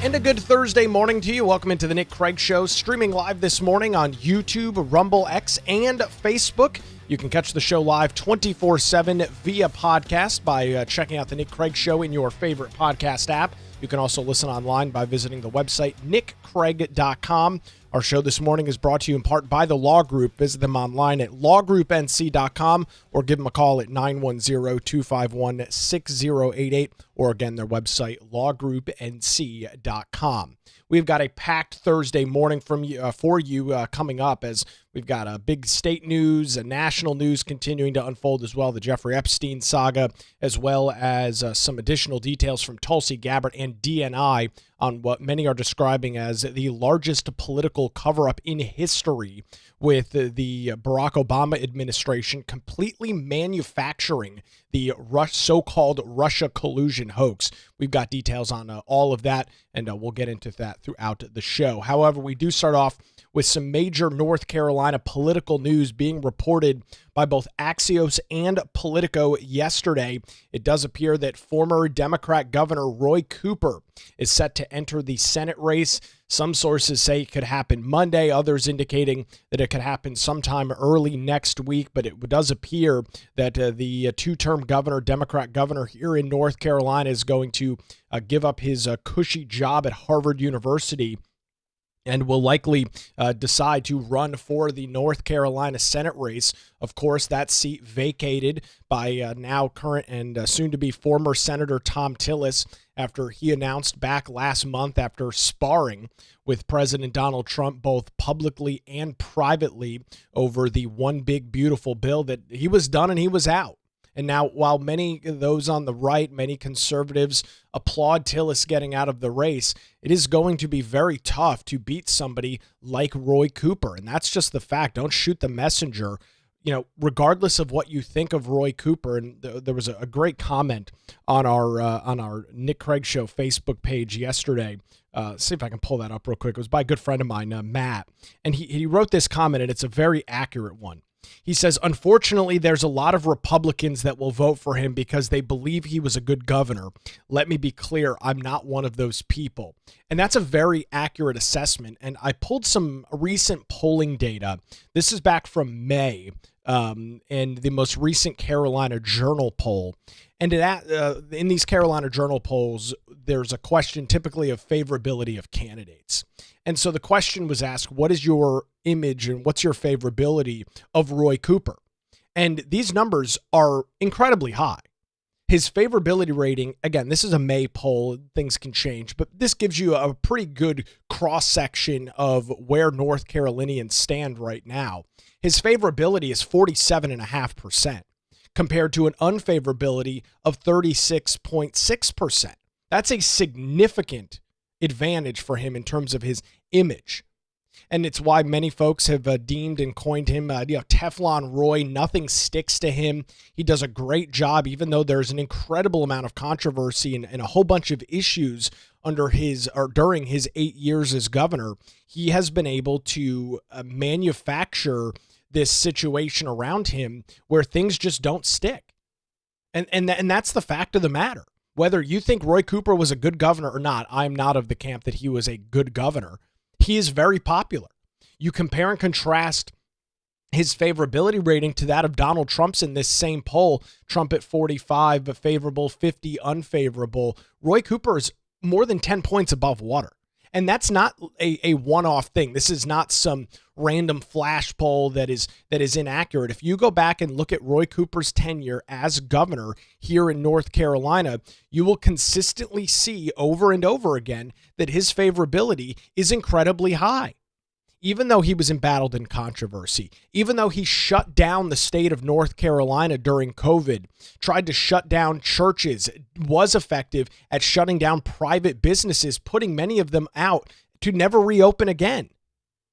And a good Thursday morning to you. Welcome into the Nick Craig Show, streaming live this morning on YouTube, Rumble, X, and Facebook. You can catch the show live 24/7 via podcast by checking out the Nick Craig Show in your favorite podcast app. You can also listen online by visiting the website nickcraig.com. Our show this morning is brought to you in part by the Law Group. Visit them online at lawgroupnc.com or give them a call at 910-251-6088 or again, their website, lawgroupnc.com. We've got a packed Thursday morning for you coming up as we've got a big state news and national news continuing to unfold as well, the Jeffrey Epstein saga, as well as some additional details from Tulsi Gabbard and DNI on what many are describing as the largest political cover-up in history, with the Barack Obama administration completely manufacturing the so-called Russia collusion hoax. We've got details on all of that, and we'll get into that throughout the show. However, we do start off with some major North Carolina political news being reported by both Axios and Politico yesterday. It does appear that former Democrat Governor Roy Cooper is set to enter the Senate race. Some sources say it could happen Monday, others indicating that it could happen sometime early next week, but it does appear that the two-term governor, Democrat governor here in North Carolina, is going to give up his cushy job at Harvard University and will likely decide to run for the North Carolina Senate race. Of course, that seat vacated by now current and soon-to-be former Senator Thom Tillis after he announced back last month, after sparring with President Donald Trump both publicly and privately over the One Big Beautiful Bill, that he was done and he was out. And now, while many of those on the right, many conservatives applaud Tillis getting out of the race, it is going to be very tough to beat somebody like Roy Cooper. And that's just the fact. Don't shoot the messenger. You know, regardless of what you think of Roy Cooper, and there was a great comment on our Nick Craig Show Facebook page yesterday. See if I can pull that up real quick. It was by a good friend of mine, Matt. And he wrote this comment, and it's a very accurate one. He says, unfortunately, there's a lot of Republicans that will vote for him because they believe he was a good governor. Let me be clear, I'm not one of those people. And that's a very accurate assessment. And I pulled some recent polling data. This is back from May, and the most recent Carolina Journal poll. And in these Carolina Journal polls, there's a question typically of favorability of candidates. And so the question was asked, what is your image and what's your favorability of Roy Cooper? And these numbers are incredibly high. His favorability rating, again, this is a May poll, things can change, but this gives you a pretty good cross-section of where North Carolinians stand right now. His favorability is 47.5%. compared to an unfavorability of 36.6%. That's a significant advantage for him in terms of his image. And it's why many folks have deemed and coined him, Teflon Roy. Nothing sticks to him. He does a great job, even though there's an incredible amount of controversy and a whole bunch of issues during his 8 years as governor. He has been able to manufacture this situation around him where things just don't stick. And that's the fact of the matter. Whether you think Roy Cooper was a good governor or not, I'm not of the camp that he was a good governor. He is very popular. You compare and contrast his favorability rating to that of Donald Trump's in this same poll. Trump at 45 favorable, 50 unfavorable. Roy Cooper is more than 10 points above water. And that's not a one-off thing. This is not some random flash poll that is inaccurate. If you go back and look at Roy Cooper's tenure as governor here in North Carolina, you will consistently see over and over again that his favorability is incredibly high. Even though he was embattled in controversy, even though he shut down the state of North Carolina during COVID, tried to shut down churches, was effective at shutting down private businesses, putting many of them out to never reopen again.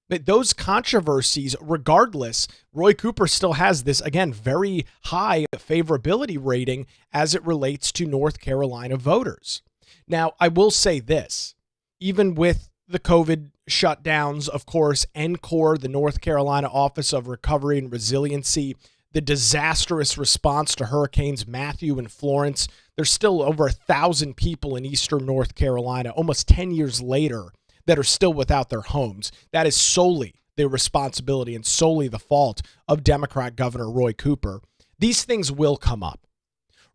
But those controversies, regardless, Roy Cooper still has this, again, very high favorability rating as it relates to North Carolina voters. Now, I will say this, even with the COVID shutdowns, of course, NCORE, the North Carolina Office of Recovery and Resiliency, the disastrous response to Hurricanes Matthew and Florence, there's still over 1,000 people in eastern North Carolina, almost 10 years later, that are still without their homes. That is solely the responsibility and solely the fault of Democrat Governor Roy Cooper. These things will come up.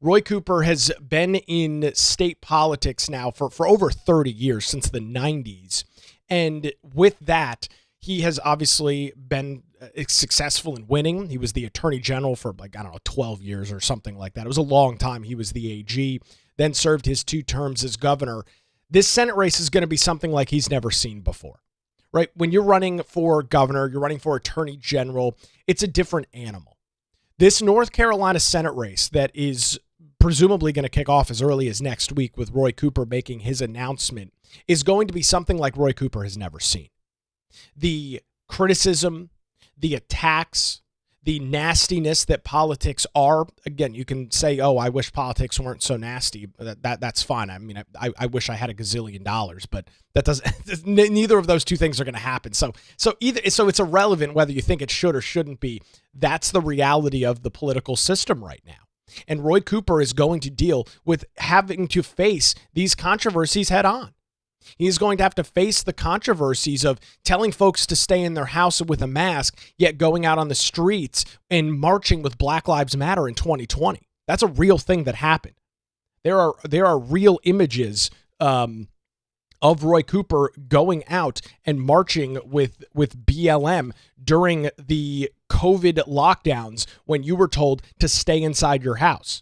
Roy Cooper has been in state politics now for over 30 years, since the 90s. And with that, he has obviously been successful in winning. He was the attorney general for 12 years or something like that. It was a long time. He was the AG, then served his 2 terms as governor. This Senate race is going to be something like he's never seen before, right? When you're running for governor, you're running for attorney general, it's a different animal. This North Carolina Senate race that is presumably going to kick off as early as next week with Roy Cooper making his announcement is going to be something like Roy Cooper has never seen. The criticism, the attacks, the nastiness that politics are. Again, you can say, oh, I wish politics weren't so nasty. That's fine. I mean, I wish I had $1 gazillion, but that doesn't, neither of those two things are going to happen. So it's irrelevant whether you think it should or shouldn't be. That's the reality of the political system right now. And Roy Cooper is going to deal with having to face these controversies head on. He's going to have to face the controversies of telling folks to stay in their house with a mask, yet going out on the streets and marching with Black Lives Matter in 2020. That's a real thing that happened. There are real images of Roy Cooper going out and marching with BLM during the COVID lockdowns when you were told to stay inside your house.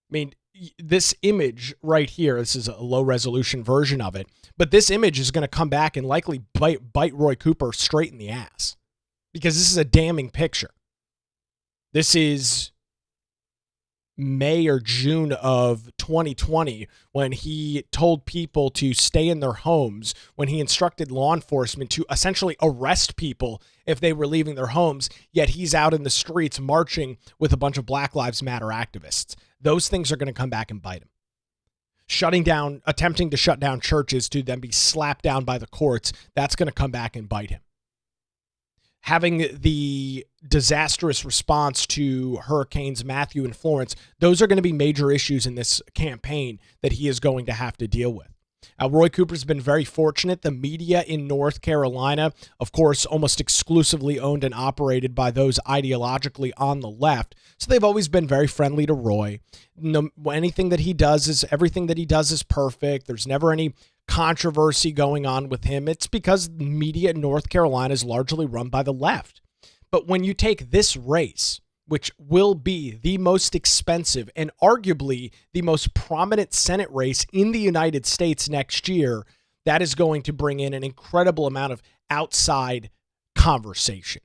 I mean, this image right here, this is a low resolution version of it, but this image is going to come back and likely bite Roy Cooper straight in the ass, because this is a damning picture. This is May or June of 2020 when he told people to stay in their homes, when he instructed law enforcement to essentially arrest people if they were leaving their homes, yet he's out in the streets marching with a bunch of Black Lives Matter activists. Those things are going to come back and bite him. Attempting to shut down churches to then be slapped down by the courts, that's going to come back and bite him. Having the disastrous response to Hurricanes Matthew and Florence, those are going to be major issues in this campaign that he is going to have to deal with. Roy Cooper's been very fortunate. The media in North Carolina, of course, almost exclusively owned and operated by those ideologically on the left. So they've always been very friendly to Roy. Everything that he does is perfect. There's never any controversy going on with him. It's because media in North Carolina is largely run by the left. But when you take this race, which will be the most expensive and arguably the most prominent Senate race in the United States next year, that is going to bring in an incredible amount of outside conversation.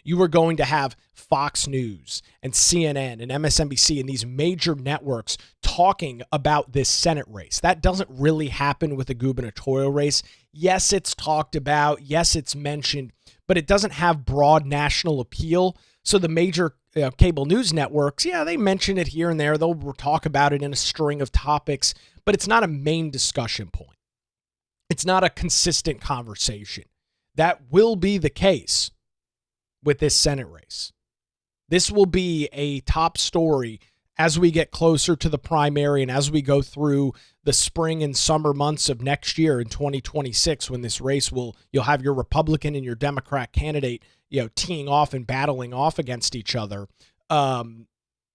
You are going to have Fox News and CNN and MSNBC and these major networks talking about this Senate race. That doesn't really happen with the gubernatorial race. Yes, it's talked about. Yes, it's mentioned, but it doesn't have broad national appeal. So the major cable news networks, they mention it here and there. They'll talk about it in a string of topics, but it's not a main discussion point. It's not a consistent conversation. That will be the case with this Senate race. This will be a top story as we get closer to the primary and as we go through the spring and summer months of next year in 2026, when this race you'll have your Republican and your Democrat candidate, teeing off and battling off against each other.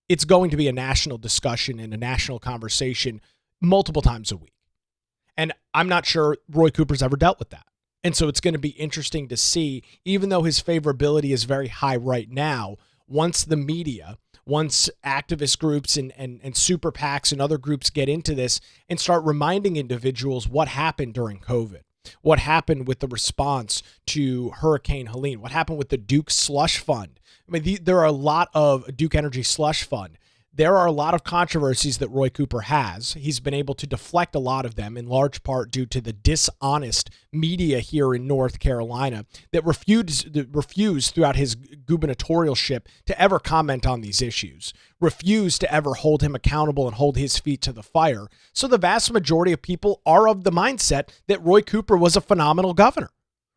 It's going to be a national discussion and a national conversation multiple times a week. And I'm not sure Roy Cooper's ever dealt with that. And so it's going to be interesting to see, even though his favorability is very high right now, once the media, once activist groups and super PACs and other groups get into this and start reminding individuals what happened during COVID, what happened with the response to Hurricane Helene, what happened with the Duke Slush Fund. I mean, there are a lot of Duke Energy Slush Fund. There are a lot of controversies that Roy Cooper has. He's been able to deflect a lot of them, in large part due to the dishonest media here in North Carolina that refused throughout his gubernatorialship to ever comment on these issues, refused to ever hold him accountable and hold his feet to the fire. So the vast majority of people are of the mindset that Roy Cooper was a phenomenal governor.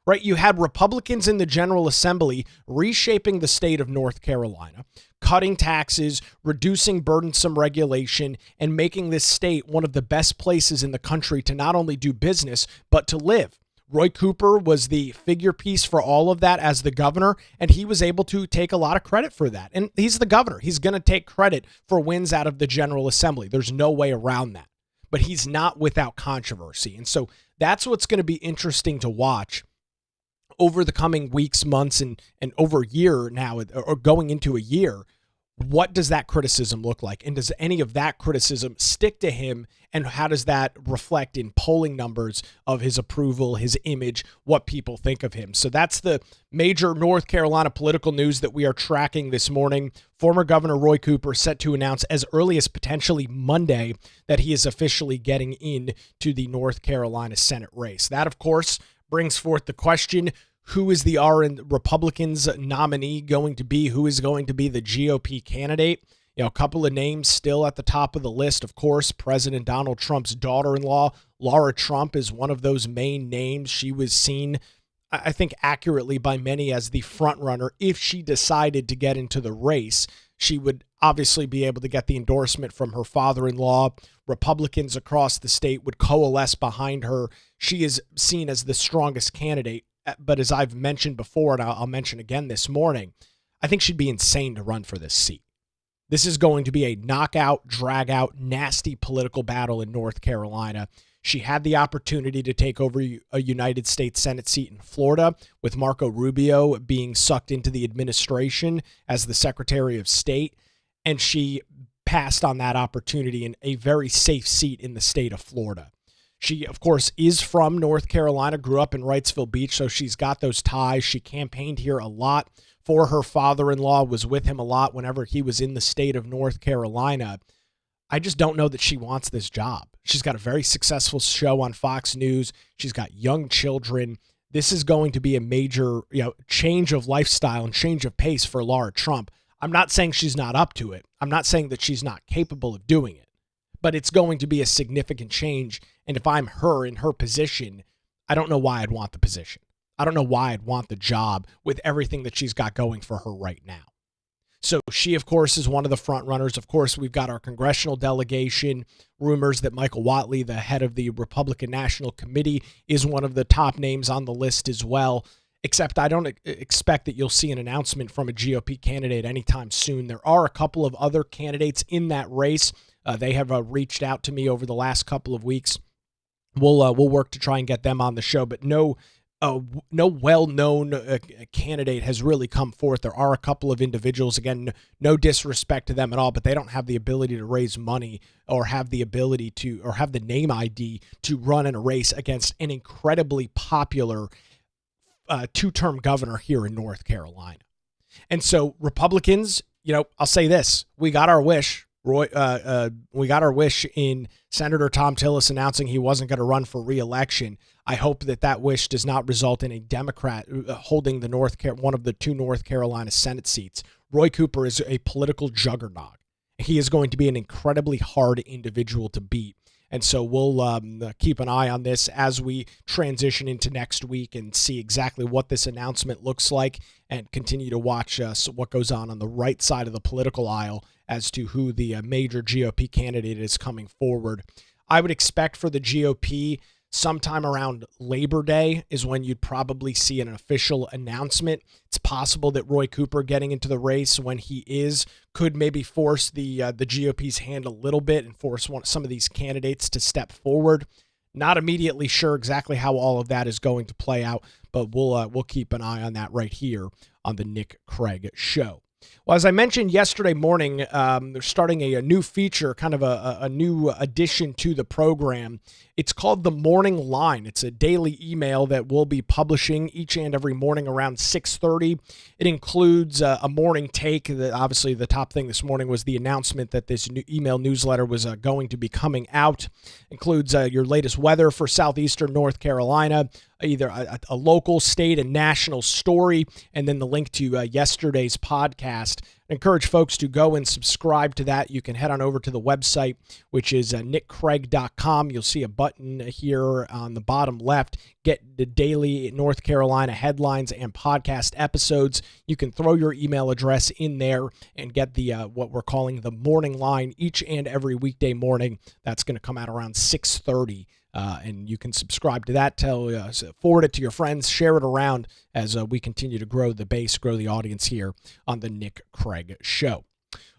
right? You had Republicans in the General Assembly reshaping the state of North Carolina, cutting taxes, reducing burdensome regulation, and making this state one of the best places in the country to not only do business, but to live. Roy Cooper was the figure piece for all of that as the governor, and he was able to take a lot of credit for that. And he's the governor. He's going to take credit for wins out of the General Assembly. There's no way around that. But he's not without controversy. And so that's what's going to be interesting to watch over the coming weeks, months, and over a year now, or going into a year. What does that criticism look like? And does any of that criticism stick to him? And how does that reflect in polling numbers of his approval, his image, what people think of him? So that's the major North Carolina political news that we are tracking this morning. Former Governor Roy Cooper set to announce as early as potentially Monday that he is officially getting into the North Carolina Senate race. That, of course, brings forth the question, who is the Republicans nominee going to be? Who is going to be the GOP candidate? You know, a couple of names still at the top of the list. Of course, President Donald Trump's daughter-in-law, Laura Trump, is one of those main names. She was seen, I think, accurately by many as the front runner. If she decided to get into the race, she would obviously be able to get the endorsement from her father-in-law. Republicans across the state would coalesce behind her. She is seen as the strongest candidate. But as I've mentioned before, and I'll mention again this morning, I think she'd be insane to run for this seat. This is going to be a knockout, drag-out, nasty political battle in North Carolina. She had the opportunity to take over a United States Senate seat in Florida, with Marco Rubio being sucked into the administration as the Secretary of State, and she passed on that opportunity in a very safe seat in the state of Florida. She, of course, is from North Carolina, grew up in Wrightsville Beach, so she's got those ties. She campaigned here a lot for her father-in-law, was with him a lot whenever he was in the state of North Carolina. I just don't know that she wants this job. She's got a very successful show on Fox News. She's got young children. This is going to be a major, change of lifestyle and change of pace for Laura Trump. I'm not saying she's not up to it. I'm not saying that she's not capable of doing it. But it's going to be a significant change. And if I'm her in her position, I don't know why I'd want the position. I don't know why I'd want the job with everything that she's got going for her right now. So she, of course, is one of the front runners. Of course, we've got our congressional delegation. Rumors that Michael Whatley, the head of the Republican National Committee, is one of the top names on the list as well. Except I don't expect that you'll see an announcement from a GOP candidate anytime soon. There are a couple of other candidates in that race. They have reached out to me over the last couple of weeks. We'll work to try and get them on the show, but no well-known candidate has really come forth. There are a couple of individuals, again, no disrespect to them at all, but they don't have the ability to raise money or have the ability to, or have the name ID to run in a race against an incredibly popular two-term governor here in North Carolina. And so Republicans, I'll say this, we got our wish. We got our wish in Senator Tom Tillis announcing he wasn't going to run for re-election. I hope that wish does not result in a Democrat holding one of the two North Carolina Senate seats. Roy Cooper is a political juggernaut. He is going to be an incredibly hard individual to beat. And so we'll keep an eye on this as we transition into next week and see exactly what this announcement looks like and continue to watch what goes on the right side of the political aisle as to who the major GOP candidate is coming forward. I would expect for the GOP sometime around Labor Day is when you'd probably see an official announcement. It's possible that Roy Cooper getting into the race when he could maybe force the GOP's hand a little bit and force some of these candidates to step forward. Not immediately sure exactly how all of that is going to play out, but we'll keep an eye on that right here on the Nick Craig Show. Well, as I mentioned yesterday morning, they're starting a new feature, kind of a new addition to the program. It's called The Morning Line. It's a daily email that we'll be publishing each and every morning around 6:30. It includes a morning take. Obviously, the top thing this morning was the announcement that this new email newsletter was going to be coming out. Includes your latest weather for southeastern North Carolina, either a local, state, and national story, and then the link to yesterday's podcast. I encourage folks to go and subscribe to that. You can head on over to the website, which is nickcraig.com. You'll see a button here on the bottom left. Get the daily North Carolina headlines and podcast episodes. You can throw your email address in there and get the what we're calling the morning line each and every weekday morning. That's going to come out around 6:30. And you can subscribe to that, forward it to your friends, share it around as we continue to grow the base, grow the audience here on the Nick Craig Show.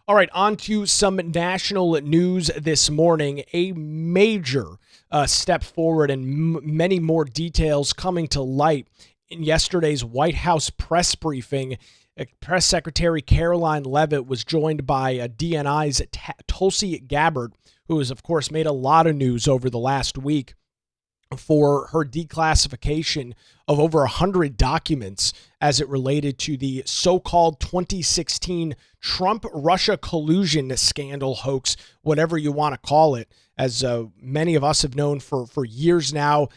All right, on to some national news this morning. A major step forward and many more details coming to light in yesterday's White House press briefing. Press Secretary Caroline Leavitt was joined by DNI's Tulsi Gabbard, who has, of course, made a lot of news over the last week for her declassification of over 100 documents as it related to the so-called 2016 Trump-Russia collusion scandal hoax, whatever you want to call it, as many of us have known for years now.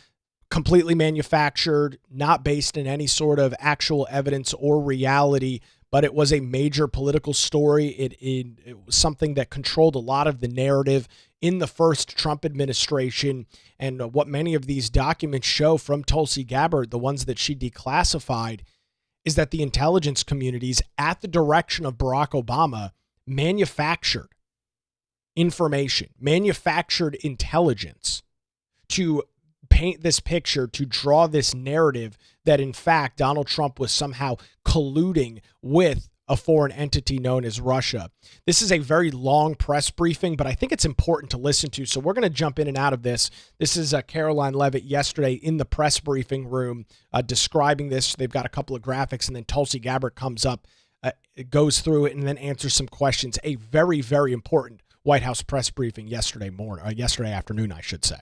Completely manufactured, not based in any sort of actual evidence or reality, but it was a major political story. It was something that controlled a lot of the narrative in the first Trump administration. And what many of these documents show from Tulsi Gabbard, the ones that she declassified, is that the intelligence communities at the direction of Barack Obama manufactured information, manufactured intelligence to paint this picture, to draw this narrative that in fact Donald Trump was somehow colluding with a foreign entity known as Russia. This is a very long press briefing, but I think it's important to listen to. So we're going to jump in and out of this. This is Caroline Leavitt yesterday in the press briefing room describing this. They've got a couple of graphics, and then Tulsi Gabbard comes up, goes through it, and then answers some questions. A very, very important White House press briefing yesterday afternoon, I should say.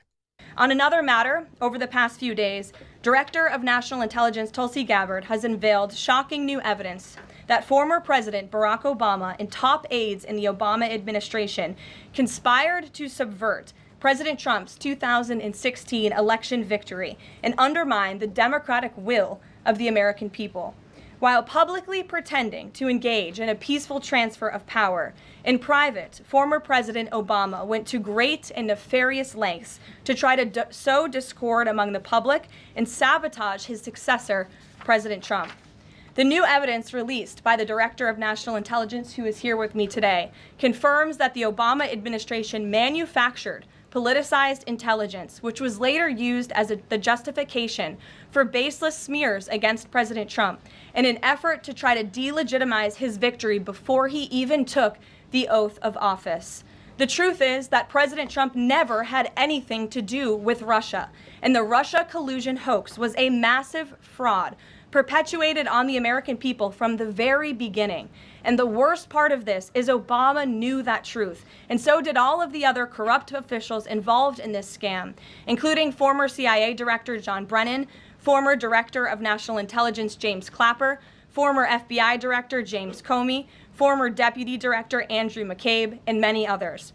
On another matter, over the past few days, Director of National Intelligence Tulsi Gabbard has unveiled shocking new evidence that former President Barack Obama and top aides in the Obama administration conspired to subvert President Trump's 2016 election victory and undermine the democratic will of the American people. While publicly pretending to engage in a peaceful transfer of power, in private, former President Obama went to great and nefarious lengths to try to sow discord among the public and sabotage his successor, President Trump. The new evidence released by the Director of National Intelligence, who is here with me today, confirms that the Obama administration manufactured politicized intelligence, which was later used as the justification for baseless smears against President Trump in an effort to try to delegitimize his victory before he even took the oath of office. The truth is that President Trump never had anything to do with Russia, and the Russia collusion hoax was a massive fraud perpetuated on the American people from the very beginning. And the worst part of this is Obama knew that truth, and so did all of the other corrupt officials involved in this scam, including former CIA Director John Brennan, former Director of National Intelligence James Clapper, former FBI Director James Comey, former Deputy Director Andrew McCabe, and many others.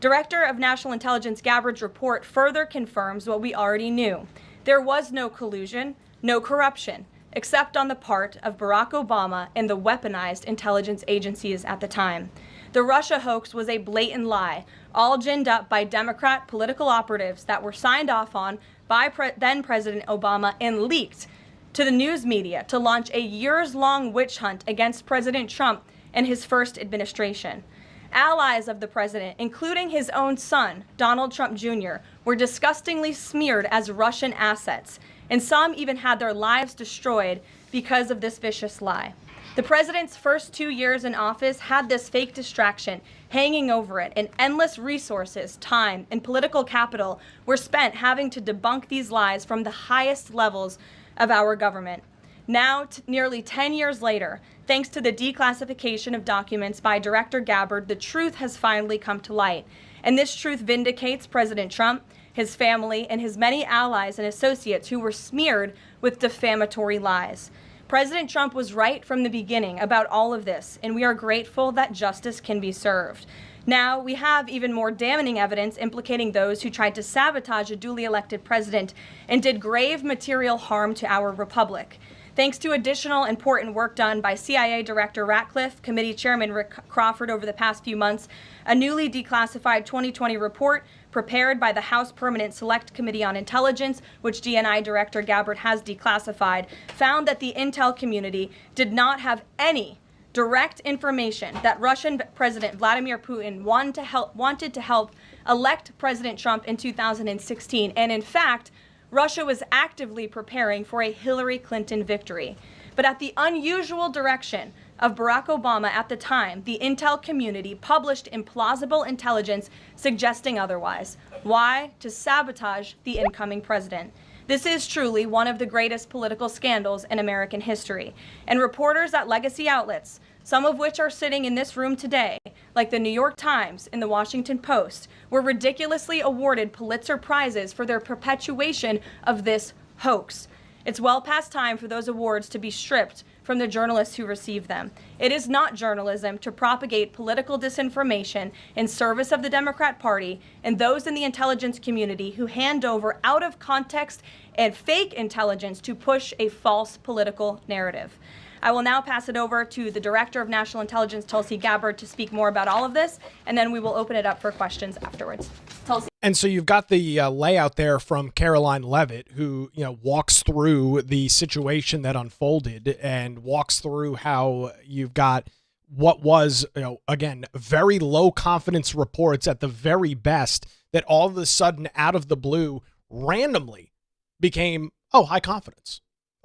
Director of National Intelligence Gabbard's report further confirms what we already knew. There was no collusion, no corruption, except on the part of Barack Obama and the weaponized intelligence agencies at the time. The Russia hoax was a blatant lie, all ginned up by Democrat political operatives that were signed off on by then President Obama and leaked to the news media to launch a years-long witch hunt against President Trump and his first administration. Allies of the president, including his own son, Donald Trump Jr., were disgustingly smeared as Russian assets, and some even had their lives destroyed because of this vicious lie. The president's first 2 years in office had this fake distraction hanging over it, and endless resources, time, and political capital were spent having to debunk these lies from the highest levels of our government. Now, nearly 10 years later, thanks to the declassification of documents by Director Gabbard, the truth has finally come to light. And this truth vindicates President Trump, his family, and his many allies and associates who were smeared with defamatory lies. President Trump was right from the beginning about all of this, and we are grateful that justice can be served. Now, we have even more damning evidence implicating those who tried to sabotage a duly elected president and did grave material harm to our republic. Thanks to additional important work done by CIA Director Ratcliffe, Committee Chairman Rick Crawford over the past few months, a newly declassified 2020 report prepared by the House Permanent Select Committee on Intelligence, which DNI Director Gabbard has declassified, found that the intel community did not have any direct information that Russian President Vladimir Putin wanted to help elect President Trump in 2016. And in fact, Russia was actively preparing for a Hillary Clinton victory. But at the unusual direction of Barack Obama at the time, the intel community published implausible intelligence suggesting otherwise. Why? To sabotage the incoming president. This is truly one of the greatest political scandals in American history. And reporters at legacy outlets, some of which are sitting in this room today, like the New York Times and the Washington Post, were ridiculously awarded Pulitzer Prizes for their perpetuation of this hoax. It's well past time for those awards to be stripped from the journalists who receive them. It is not journalism to propagate political disinformation in service of the Democrat Party and those in the intelligence community who hand over out of context and fake intelligence to push a false political narrative. I will now pass it over to the Director of National Intelligence, Tulsi Gabbard, to speak more about all of this, and then we will open it up for questions afterwards. Tulsi. And so you've got the layout there from Caroline Leavitt, who walks through the situation that unfolded and walks through how you've got what was, again, very low confidence reports at the very best that all of a sudden, out of the blue, randomly became, high confidence.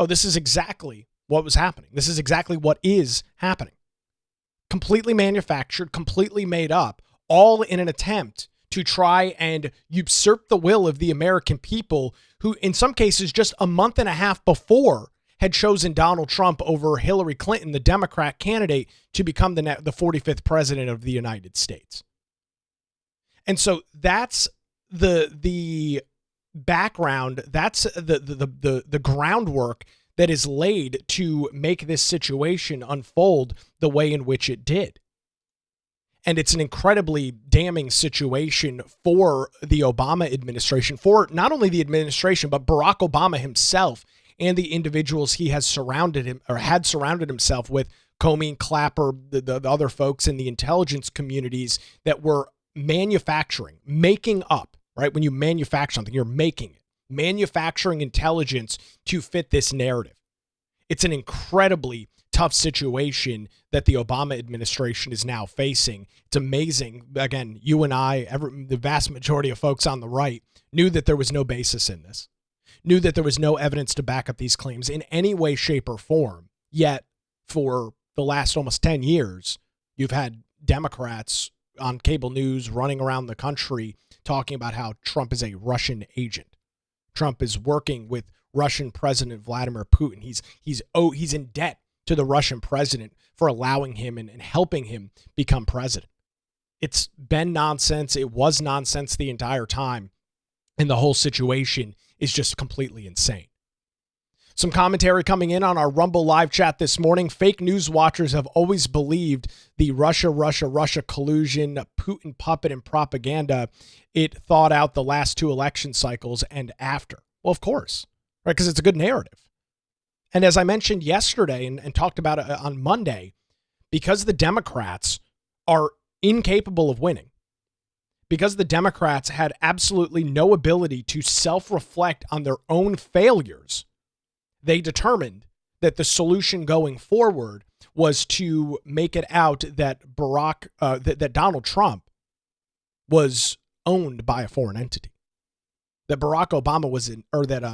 This is exactly what was happening. This is exactly what is happening. Completely manufactured, completely made up, all in an attempt to try and usurp the will of the American people who, in some cases, just a month and a half before had chosen Donald Trump over Hillary Clinton, the Democrat candidate, to become the 45th president of the United States. And so that's the background, that's the groundwork that is laid to make this situation unfold the way in which it did. And it's an incredibly damning situation for the Obama administration, for not only the administration, but Barack Obama himself and the individuals he has surrounded him or had surrounded himself with, Comey and Clapper, the other folks in the intelligence communities that were making up, right? When you manufacture something, you're making it. Manufacturing intelligence to fit this narrative. It's an incredibly tough situation that the Obama administration is now facing. It's amazing. Again, you and I, the vast majority of folks on the right, knew that there was no basis in this, knew that there was no evidence to back up these claims in any way, shape, or form. Yet, for the last almost 10 years, you've had Democrats on cable news running around the country talking about how Trump is a Russian agent. Trump is working with Russian President Vladimir Putin. He's in debt to the Russian president for allowing him and helping him become president. It's been nonsense. It was nonsense the entire time. And the whole situation is just completely insane. Some commentary coming in on our Rumble live chat this morning. Fake news watchers have always believed the Russia collusion, Putin puppet, and propaganda. It thought out the last two election cycles and after. Well, of course, right? Because it's a good narrative. And as I mentioned yesterday and talked about it on Monday, because the Democrats are incapable of winning, because the Democrats had absolutely no ability to self-reflect on their own failures, they determined that the solution going forward was to make it out that that Donald Trump was owned by a foreign entity, that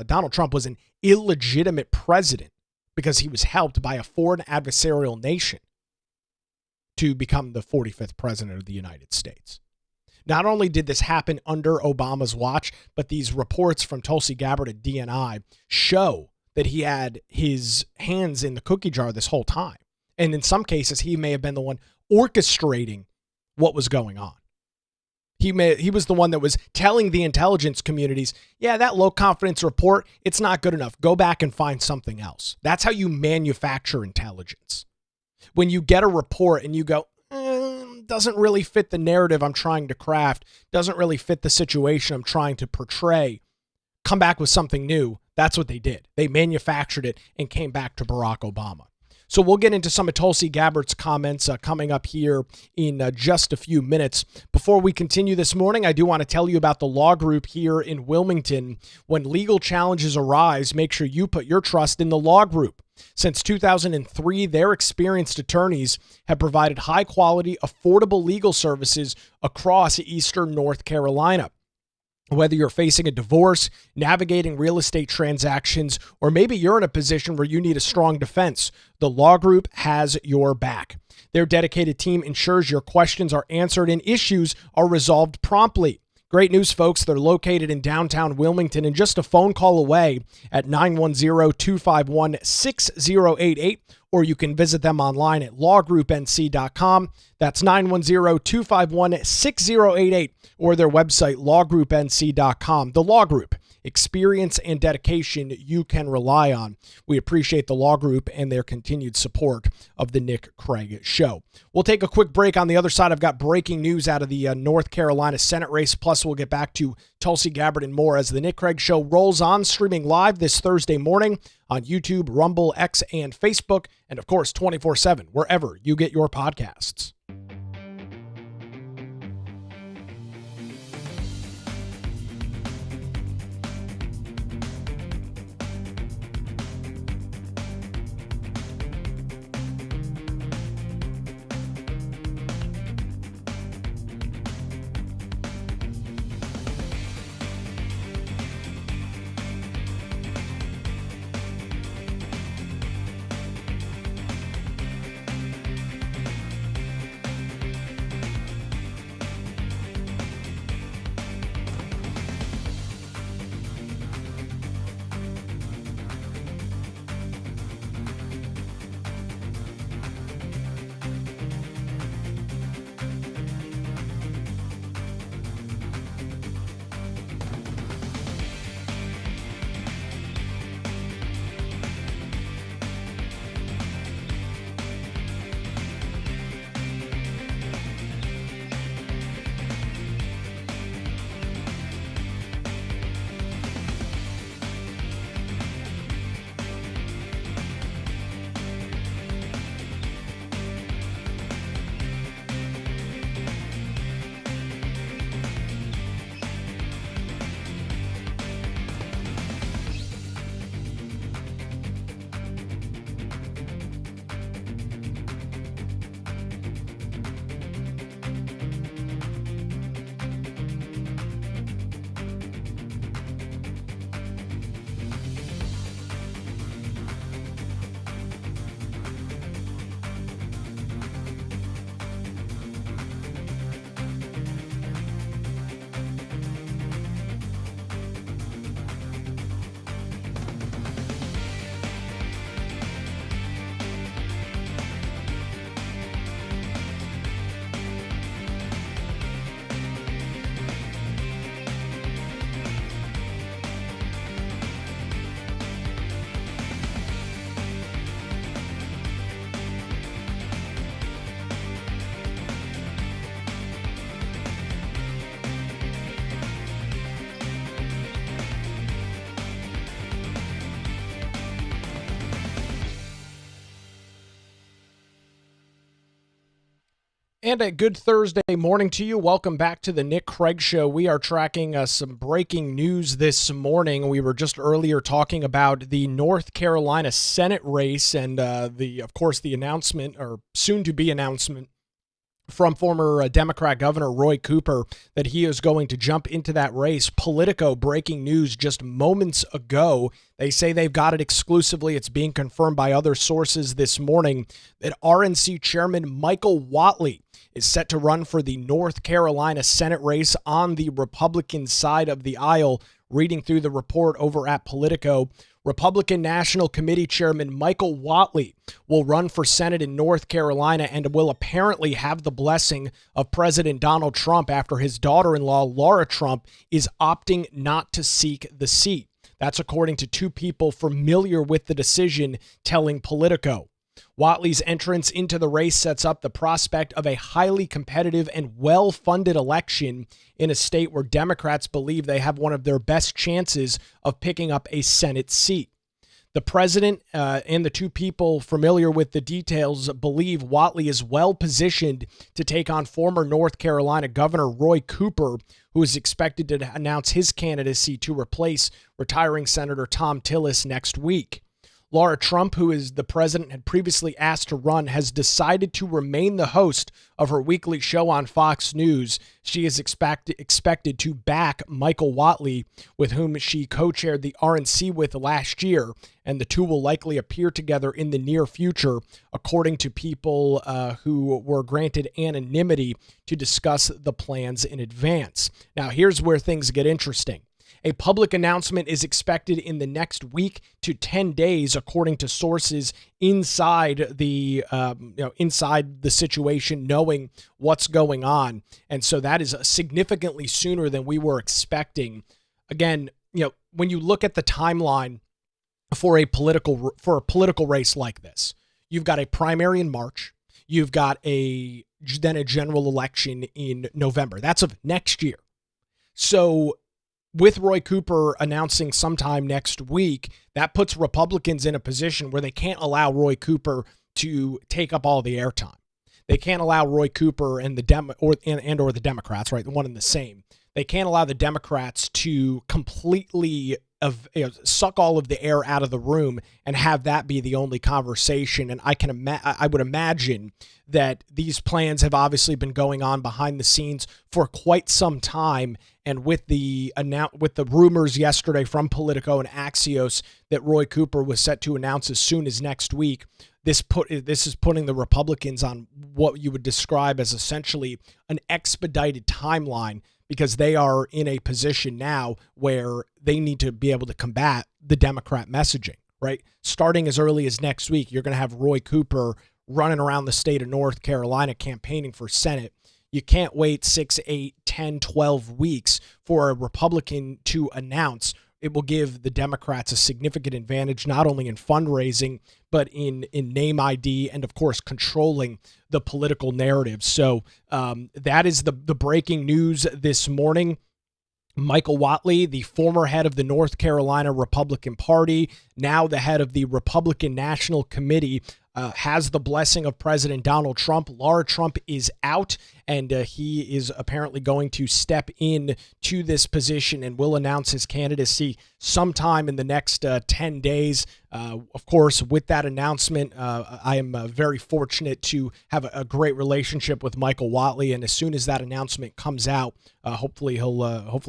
Donald Trump was an illegitimate president because he was helped by a foreign adversarial nation to become the 45th president of the United States. Not only did this happen under Obama's watch, but these reports from Tulsi Gabbard at DNI show that he had his hands in the cookie jar this whole time. And in some cases, he may have been the one orchestrating what was going on. He was the one that was telling the intelligence communities, yeah, that low confidence report, it's not good enough. Go back and find something else. That's how you manufacture intelligence. When you get a report and you go, doesn't really fit the narrative I'm trying to craft, doesn't really fit the situation I'm trying to portray. Come back with something new. That's what they did. They manufactured it and came back to Barack Obama. So we'll get into some of Tulsi Gabbard's comments coming up here in just a few minutes. Before we continue this morning, I do want to tell you about the law group here in Wilmington. When legal challenges arise, make sure you put your trust in the law group. Since 2003, their experienced attorneys have provided high-quality, affordable legal services across eastern North Carolina. Whether you're facing a divorce, navigating real estate transactions, or maybe you're in a position where you need a strong defense, the law group has your back. Their dedicated team ensures your questions are answered and issues are resolved promptly. Great news, folks. They're located in downtown Wilmington and just a phone call away at 910-251-6088, or you can visit them online at lawgroupnc.com. That's 910-251-6088, or their website, lawgroupnc.com. The Law Group, experience and dedication you can rely on. We appreciate the Law Group and their continued support of the Nick Craig Show. We'll take a quick break. On the other side, I've got breaking news out of the North Carolina Senate race, plus we'll get back to Tulsi Gabbard and more as the Nick Craig Show rolls on, streaming live this Thursday morning on YouTube, Rumble, X, and Facebook, and of course 24/7, wherever you get your podcasts. And a good Thursday morning to you. Welcome back to the Nick Craig Show. We are tracking some breaking news this morning. We were just earlier talking about the North Carolina Senate race and of course, the announcement or soon-to-be announcement from former Democrat Governor Roy Cooper that he is going to jump into that race. Politico breaking news just moments ago. They say they've got it exclusively. It's being confirmed by other sources this morning that RNC Chairman Michael Whatley is set to run for the North Carolina Senate race on the Republican side of the aisle. Reading through the report over at Politico, Republican National Committee Chairman Michael Whatley will run for Senate in North Carolina and will apparently have the blessing of President Donald Trump after his daughter-in-law, Laura Trump, is opting not to seek the seat. That's according to two people familiar with the decision telling Politico. Whatley's entrance into the race sets up the prospect of a highly competitive and well-funded election in a state where Democrats believe they have one of their best chances of picking up a Senate seat. The president and the two people familiar with the details believe Whatley is well positioned to take on former North Carolina Governor Roy Cooper, who is expected to announce his candidacy to replace retiring Senator Thom Tillis next week. Laura Trump, who is the president had previously asked to run, has decided to remain the host of her weekly show on Fox News. She is expected to back Michael Whatley, with whom she co-chaired the RNC with last year, and the two will likely appear together in the near future, according to people who were granted anonymity to discuss the plans in advance. Now, here's where things get interesting. A public announcement is expected in the next week to 10 days, according to sources inside the inside the situation, knowing what's going on. And so that is significantly sooner than we were expecting. Again, when you look at the timeline for a political race like this, you've got a primary in March, you've got then a general election in November. That's of next year. So with Roy Cooper announcing sometime next week, that puts Republicans in a position where they can't allow Roy Cooper to take up all the airtime. They can't allow Roy Cooper and the Democrats, right, the one and the same. They can't allow the Democrats to completely suck all of the air out of the room and have that be the only conversation. And I would imagine that these plans have obviously been going on behind the scenes for quite some time. And with the rumors yesterday from Politico and Axios that Roy Cooper was set to announce as soon as next week, this is putting the Republicans on what you would describe as essentially an expedited timeline, because they are in a position now where they need to be able to combat the Democrat messaging, right? Starting as early as next week, you're going to have Roy Cooper running around the state of North Carolina campaigning for Senate. You can't wait 6, 8, 10, 12 weeks for a Republican to announce. It will give the Democrats a significant advantage, not only in fundraising, but in name ID and, of course, controlling the political narrative. So that is the breaking news this morning. Michael Whatley, the former head of the North Carolina Republican Party, now the head of the Republican National Committee, has the blessing of President Donald Trump. Laura Trump is out, and he is apparently going to step in to this position and will announce his candidacy sometime in the next 10 days. Of course, with that announcement, I am very fortunate to have a great relationship with Michael Whatley, and as soon as that announcement comes out, hopefully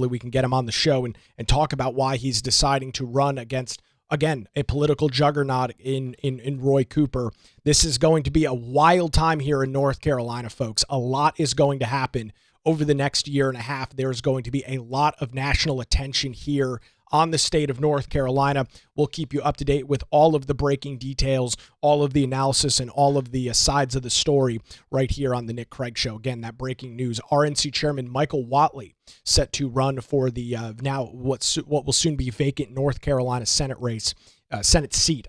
we can get him on the show and talk about why he's deciding to run against, again, a political juggernaut in Roy Cooper. This is going to be a wild time here in North Carolina, folks. A lot is going to happen over the next year and a half. There's going to be a lot of national attention here on the state of North Carolina. We'll keep you up to date with all of the breaking details, all of the analysis, and all of the sides of the story right here on the Nick Craig Show. Again, that breaking news: RNC Chairman Michael Whatley set to run for the now what will soon be vacant North Carolina Senate seat,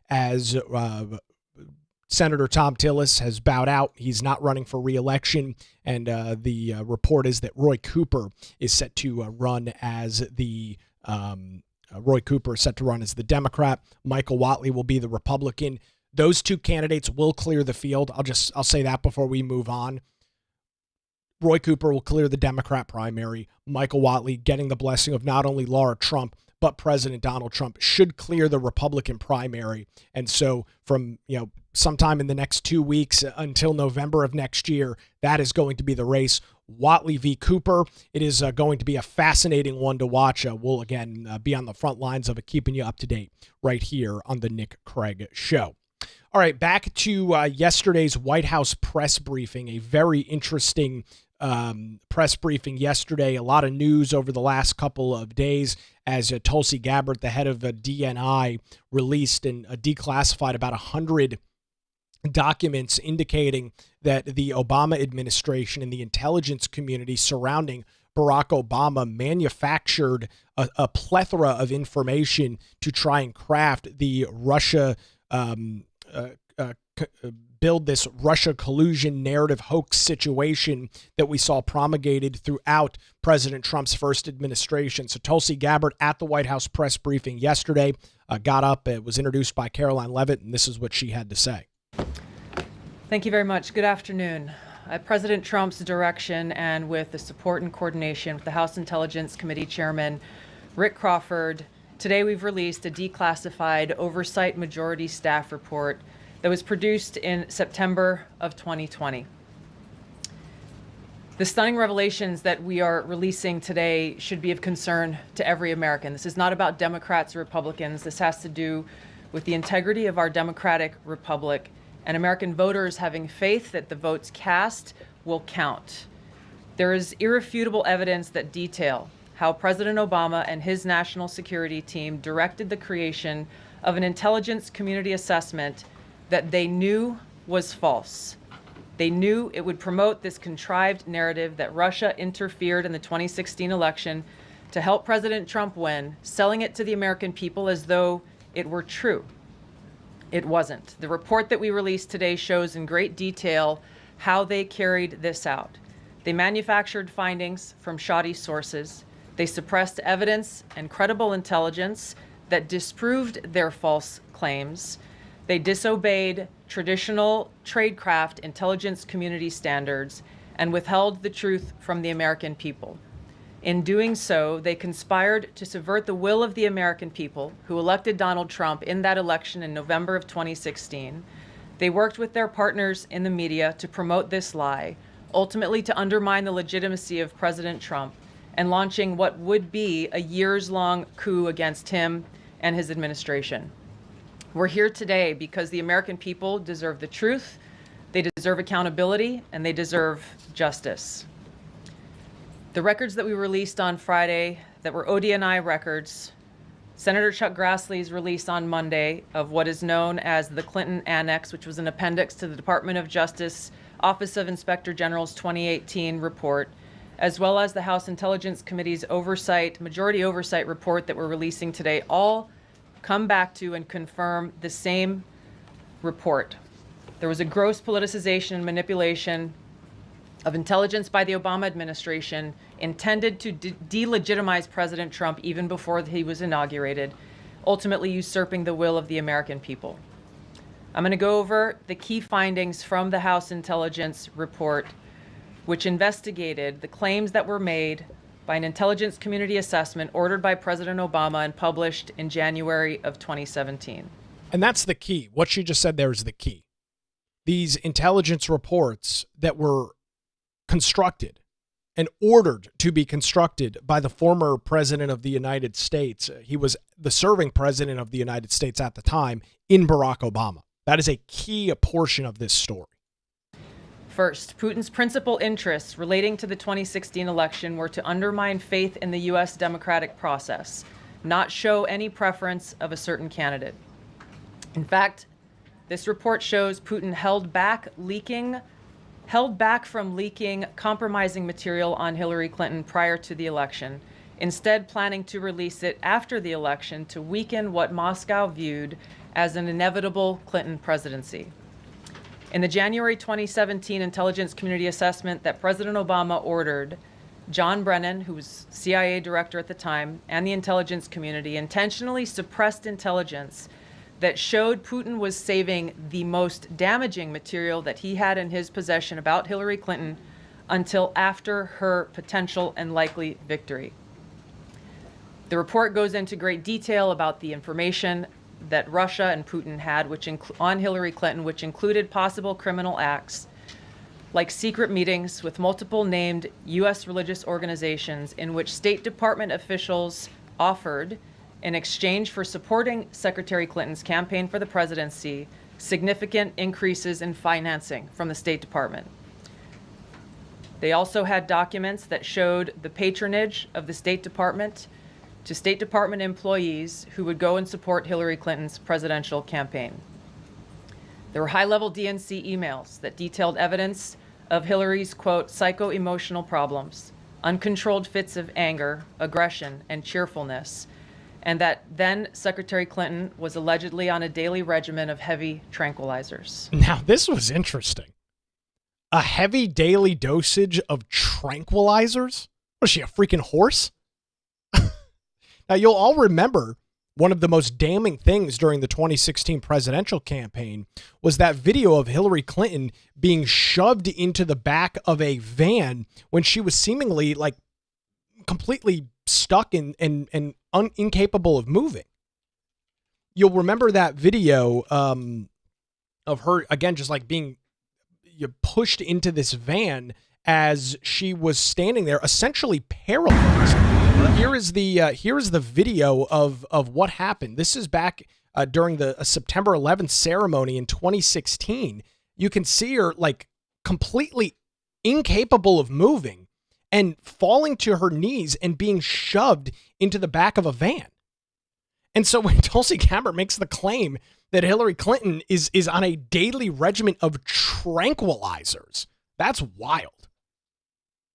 as Senator Thom Tillis has bowed out. He's not running for re-election, and the report is that Roy Cooper is set to run as the Democrat. Michael Whatley will be the Republican. Those two candidates will clear the field. I'll say that before we move on. Roy Cooper will clear the Democrat primary. Michael Whatley, getting the blessing of not only Laura Trump, but President Donald Trump, should clear the Republican primary. And so from, sometime in the next 2 weeks until November of next year, that is going to be the race. Whatley v. Cooper. It is going to be a fascinating one to watch. We'll, again, be on the front lines of it, keeping you up to date right here on the Nick Craig Show. All right, back to yesterday's White House press briefing, a very interesting press briefing yesterday. A lot of news over the last couple of days as Tulsi Gabbard, the head of DNI, released and declassified about 100 documents indicating that the Obama administration and the intelligence community surrounding Barack Obama manufactured a plethora of information to try and craft the Russia build this Russia collusion narrative hoax situation that we saw promulgated throughout President Trump's first administration. So Tulsi Gabbard at the White House press briefing yesterday got up. It was introduced by Caroline Leavitt, and this is what she had to say. Thank you very much. Good afternoon. At President Trump's direction and with the support and coordination with the House Intelligence Committee Chairman Rick Crawford, today we've released a declassified oversight majority staff report that was produced in September of 2020. The stunning revelations that we are releasing today should be of concern to every American. This is not about Democrats or Republicans. This has to do with the integrity of our democratic republic and American voters having faith that the votes cast will count. There is irrefutable evidence that detail how President Obama and his national security team directed the creation of an intelligence community assessment that they knew was false. They knew it would promote this contrived narrative that Russia interfered in the 2016 election to help President Trump win, selling it to the American people as though it were true. It wasn't. The report that we released today shows in great detail how they carried this out. They manufactured findings from shoddy sources. They suppressed evidence and credible intelligence that disproved their false claims. They disobeyed traditional tradecraft intelligence community standards and withheld the truth from the American people. In doing so, they conspired to subvert the will of the American people who elected Donald Trump in that election in November of 2016. They worked with their partners in the media to promote this lie, ultimately to undermine the legitimacy of President Trump and launching what would be a years-long coup against him and his administration. We're here today because the American people deserve the truth, they deserve accountability, and they deserve justice. The records that we released on Friday that were ODNI records, Senator Chuck Grassley's release on Monday of what is known as the Clinton Annex, which was an appendix to the Department of Justice Office of Inspector General's 2018 report, as well as the House Intelligence Committee's majority oversight report that we're releasing today, all come back to and confirm the same report. There was a gross politicization and manipulation of intelligence by the Obama administration intended to delegitimize President Trump even before he was inaugurated, ultimately usurping the will of the American people. I'm going to go over the key findings from the House Intelligence report, which investigated the claims that were made by an intelligence community assessment ordered by President Obama and published in January of 2017. And that's the key. What she just said there is the key. These intelligence reports that were constructed and ordered to be constructed by the former president of the United States. He was the serving president of the United States at the time in Barack Obama. That is a key portion of this story. First, Putin's principal interests relating to the 2016 election were to undermine faith in the U.S. democratic process, not show any preference of a certain candidate. In fact, this report shows Putin held back from leaking compromising material on Hillary Clinton prior to the election, instead planning to release it after the election to weaken what Moscow viewed as an inevitable Clinton presidency. In the January 2017 intelligence community assessment that President Obama ordered, John Brennan, who was CIA director at the time, and the intelligence community intentionally suppressed intelligence that showed Putin was saving the most damaging material that he had in his possession about Hillary Clinton until after her potential and likely victory. The report goes into great detail about the information that Russia and Putin had on Hillary Clinton, which included possible criminal acts like secret meetings with multiple named U.S. religious organizations in which State Department officials offered, in exchange for supporting Secretary Clinton's campaign for the presidency, significant increases in financing from the State Department. They also had documents that showed the patronage of the State Department to State Department employees who would go and support Hillary Clinton's presidential campaign. There were high-level DNC emails that detailed evidence of Hillary's, quote, psycho-emotional problems, uncontrolled fits of anger, aggression, and cheerfulness, and that then Secretary Clinton was allegedly on a daily regimen of heavy tranquilizers. Now, this was interesting. A heavy daily dosage of tranquilizers? Was she a freaking horse? Now, you'll all remember one of the most damning things during the 2016 presidential campaign was that video of Hillary Clinton being shoved into the back of a van when she was seemingly like completely stuck and incapable of moving. You'll remember that video of her, again, just like being pushed into this van as she was standing there, essentially paralyzed. Here is the video of what happened. This is back during the September 11th ceremony in 2016. You can see her like completely incapable of moving and falling to her knees and being shoved into the back of a van. And so when Tulsi Gabbard makes the claim that Hillary Clinton is on a daily regimen of tranquilizers, that's wild.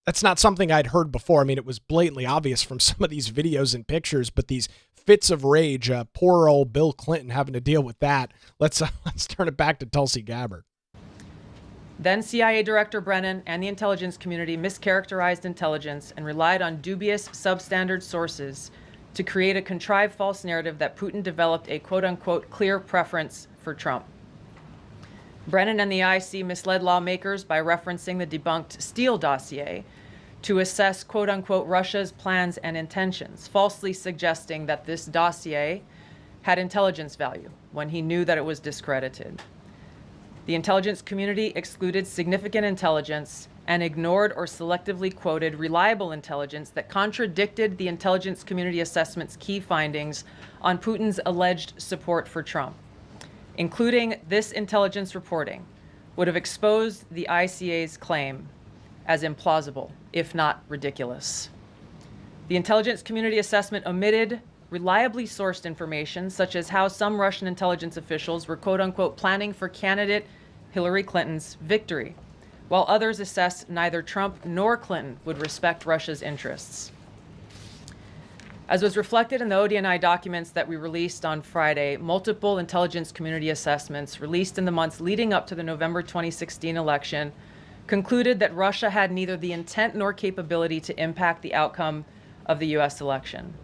That's not something I'd heard before. I mean, it was blatantly obvious from some of these videos and pictures, but these fits of rage, poor old Bill Clinton having to deal with that. Let's turn it back to Tulsi Gabbard. Then CIA Director Brennan and the intelligence community mischaracterized intelligence and relied on dubious substandard sources to create a contrived false narrative that Putin developed a quote-unquote clear preference for Trump. Brennan and the IC misled lawmakers by referencing the debunked Steele dossier to assess quote-unquote Russia's plans and intentions, falsely suggesting that this dossier had intelligence value when he knew that it was discredited. The intelligence community excluded significant intelligence and ignored or selectively quoted reliable intelligence that contradicted the intelligence community assessment's key findings on Putin's alleged support for Trump. Including this intelligence reporting would have exposed the ICA's claim as implausible, if not ridiculous. The intelligence community assessment omitted reliably sourced information, such as how some Russian intelligence officials were quote-unquote planning for candidate Hillary Clinton's victory, while others assessed neither Trump nor Clinton would respect Russia's interests. As was reflected in the ODNI documents that we released on Friday, multiple intelligence community assessments released in the months leading up to the November 2016 election concluded that Russia had neither the intent nor capability to impact the outcome of the U.S. election.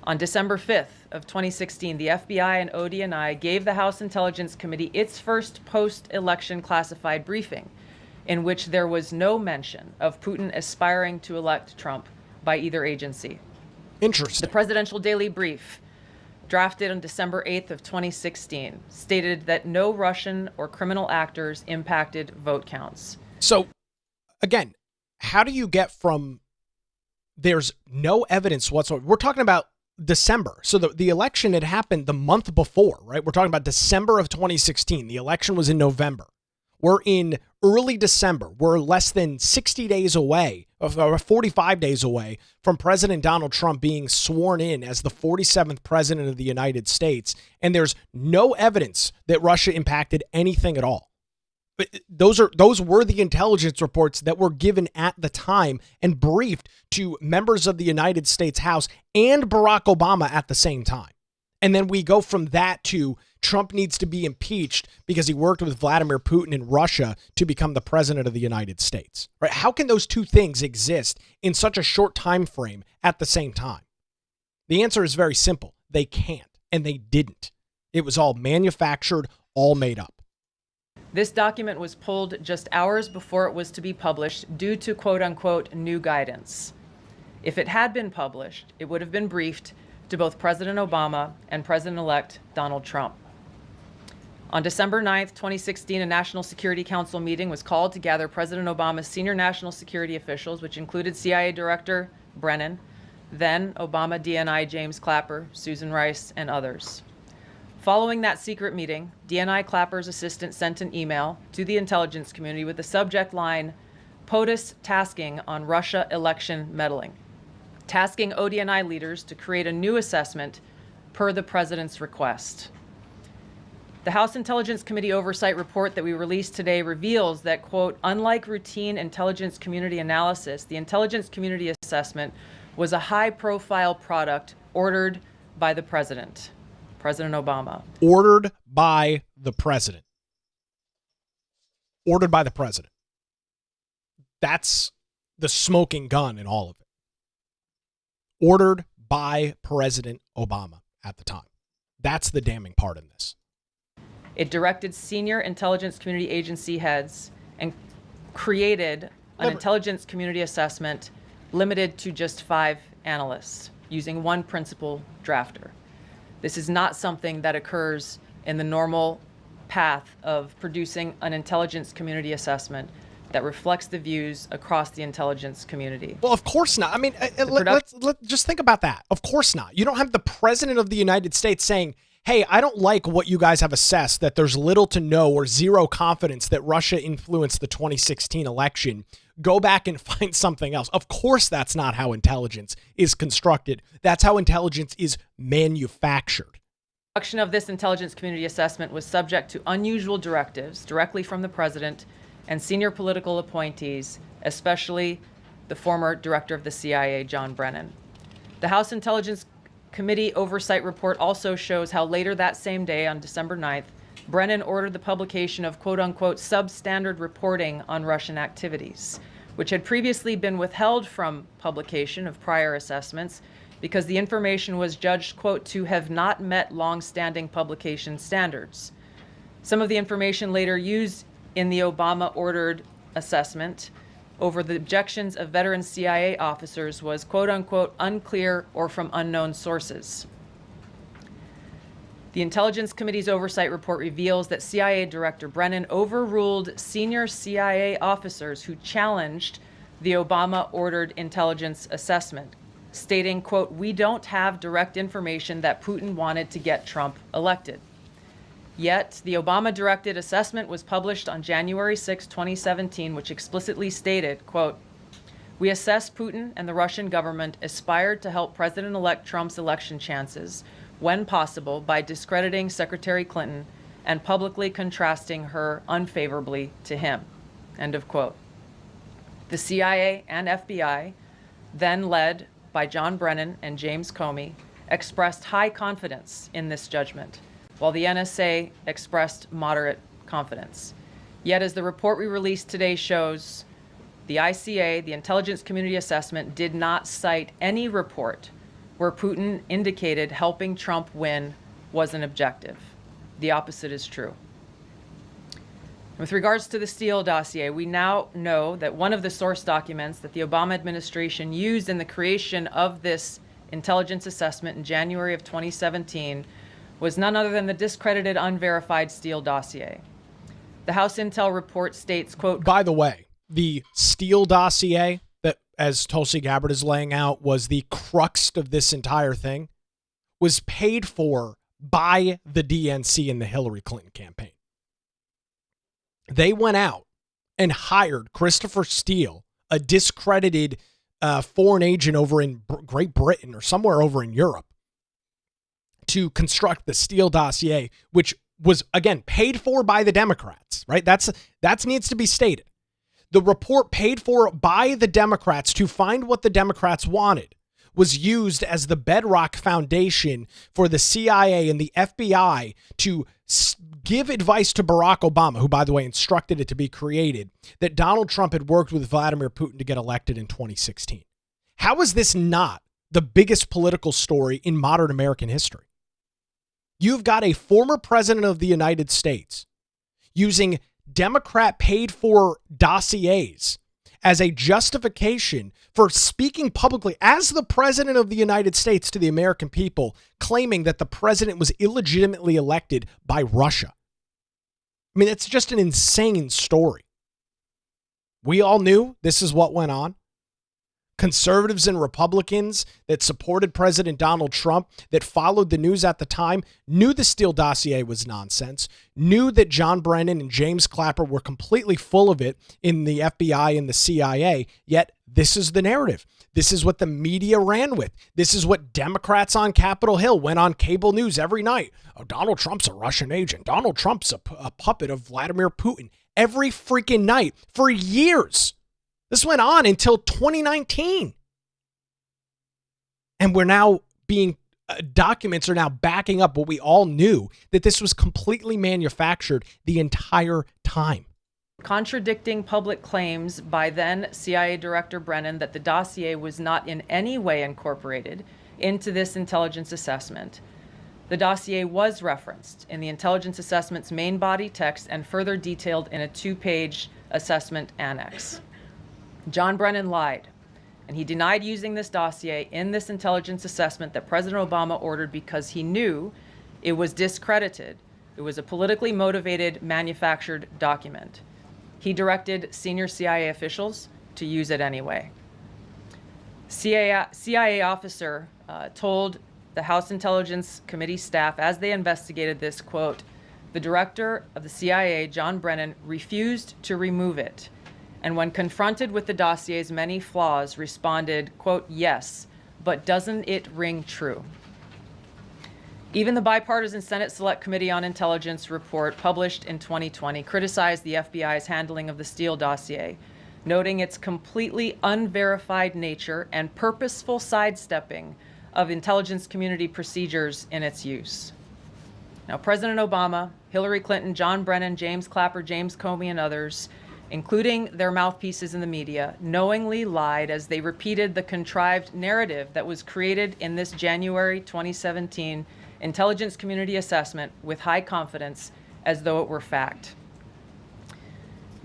On December 5th of 2016, the FBI and ODNI gave the House Intelligence Committee its first post-election classified briefing, in which there was no mention of Putin aspiring to elect Trump by either agency. Interesting. The Presidential Daily Brief, drafted on December 8th of 2016, stated that no Russian or criminal actors impacted vote counts. So, again, how do you get from there's no evidence whatsoever? We're talking about December. So the election had happened the month before, right? We're talking about December of 2016. The election was in November. We're in early December. We're less than 60 days away, or 45 days away from President Donald Trump being sworn in as the 47th president of the United States. And there's no evidence that Russia impacted anything at all. But those were the intelligence reports that were given at the time and briefed to members of the United States House and Barack Obama at the same time. And then we go from that to Trump needs to be impeached because he worked with Vladimir Putin in Russia to become the president of the United States. Right? How can those two things exist in such a short time frame at the same time? The answer is very simple. They can't, and they didn't. It was all manufactured, all made up. This document was pulled just hours before it was to be published due to quote-unquote new guidance. If it had been published, it would have been briefed to both President Obama and President-elect Donald Trump. On December 9th, 2016, a National Security Council meeting was called to gather President Obama's senior national security officials, which included CIA Director Brennan, then Obama DNI James Clapper, Susan Rice, and others. Following that secret meeting, DNI Clapper's assistant sent an email to the intelligence community with the subject line, POTUS tasking on Russia election meddling, tasking ODNI leaders to create a new assessment per the president's request. The House Intelligence Committee Oversight Report that we released today reveals that, quote, unlike routine intelligence community analysis, the intelligence community assessment was a high-profile product ordered by the president, President Obama. Ordered by the president. Ordered by the president. That's the smoking gun in all of it. Ordered by President Obama at the time. That's the damning part in this. It directed senior intelligence community agency heads and created an intelligence community assessment limited to just 5 analysts using one principal drafter. This is not something that occurs in the normal path of producing an intelligence community assessment that reflects the views across the intelligence community. Well, of course not. I mean, let's just think about that. Of course not. You don't have the president of the United States saying, hey, I don't like what you guys have assessed, that there's little to no or zero confidence that Russia influenced the 2016 election. Go back and find something else. Of course, that's not how intelligence is constructed. That's how intelligence is manufactured. Production of this intelligence community assessment was subject to unusual directives directly from the president and senior political appointees, especially the former director of the CIA, John Brennan. The House Intelligence Committee Oversight Report also shows how later that same day, on December 9th, Brennan ordered the publication of quote-unquote substandard reporting on Russian activities, which had previously been withheld from publication of prior assessments because the information was judged, quote, to have not met long-standing publication standards. Some of the information later used in the Obama-ordered assessment over the objections of veteran CIA officers was, quote-unquote, unclear or from unknown sources. The Intelligence Committee's oversight report reveals that CIA Director Brennan overruled senior CIA officers who challenged the Obama-ordered intelligence assessment, stating, quote, we don't have direct information that Putin wanted to get Trump elected. Yet, the Obama-directed assessment was published on January 6, 2017, which explicitly stated, quote, we assess Putin and the Russian government aspired to help President-elect Trump's election chances when possible by discrediting Secretary Clinton and publicly contrasting her unfavorably to him, end of quote. The CIA and FBI, then led by John Brennan and James Comey, expressed high confidence in this judgment, while the NSA expressed moderate confidence. Yet, as the report we released today shows, the ICA, the Intelligence Community Assessment, did not cite any report where Putin indicated helping Trump win was an objective. The opposite is true. With regards to the Steele dossier, we now know that one of the source documents that the Obama administration used in the creation of this intelligence assessment in January of 2017 was none other than the discredited, unverified Steele dossier. The House Intel report states, quote, by the way, the Steele dossier that, as Tulsi Gabbard is laying out, was the crux of this entire thing, was paid for by the DNC in the Hillary Clinton campaign. They went out and hired Christopher Steele, a discredited foreign agent over in Great Britain or somewhere over in Europe, to construct the Steele dossier, which was, again, paid for by the Democrats, right? That needs to be stated. The report paid for by the Democrats to find what the Democrats wanted was used as the bedrock foundation for the CIA and the FBI to give advice to Barack Obama, who, by the way, instructed it to be created, that Donald Trump had worked with Vladimir Putin to get elected in 2016. How is this not the biggest political story in modern American history? You've got a former president of the United States using Democrat paid for dossiers as a justification for speaking publicly as the president of the United States to the American people, claiming that the president was illegitimately elected by Russia. I mean, it's just an insane story. We all knew this is what went on. Conservatives and Republicans that supported President Donald Trump, that followed the news at the time, knew the Steele dossier was nonsense, knew that John Brennan and James Clapper were completely full of it in the FBI and the CIA, yet this is the narrative. This is what the media ran with. This is what Democrats on Capitol Hill went on cable news every night. Oh, Donald Trump's a Russian agent. Donald Trump's a puppet of Vladimir Putin. Every freaking night for years. This went on until 2019. And we're now being documents are now backing up what we all knew, that this was completely manufactured the entire time. Contradicting public claims by then CIA Director Brennan that the dossier was not in any way incorporated into this intelligence assessment. The dossier was referenced in the intelligence assessment's main body text and further detailed in a 2-page assessment annex. John Brennan lied, and he denied using this dossier in this intelligence assessment that President Obama ordered because he knew it was discredited. It was a politically motivated, manufactured document. He directed senior CIA officials to use it anyway. CIA officer told the House Intelligence Committee staff as they investigated this, quote, "The director of the CIA, John Brennan, refused to remove it, and when confronted with the dossier's many flaws, responded, quote, 'Yes, but doesn't it ring true?'" Even the bipartisan Senate Select Committee on Intelligence report published in 2020 criticized the FBI's handling of the Steele dossier, noting its completely unverified nature and purposeful sidestepping of intelligence community procedures in its use. Now, President Obama, Hillary Clinton, John Brennan, James Clapper, James Comey, and others, including their mouthpieces in the media, knowingly lied as they repeated the contrived narrative that was created in this January 2017 intelligence community assessment with high confidence as though it were fact.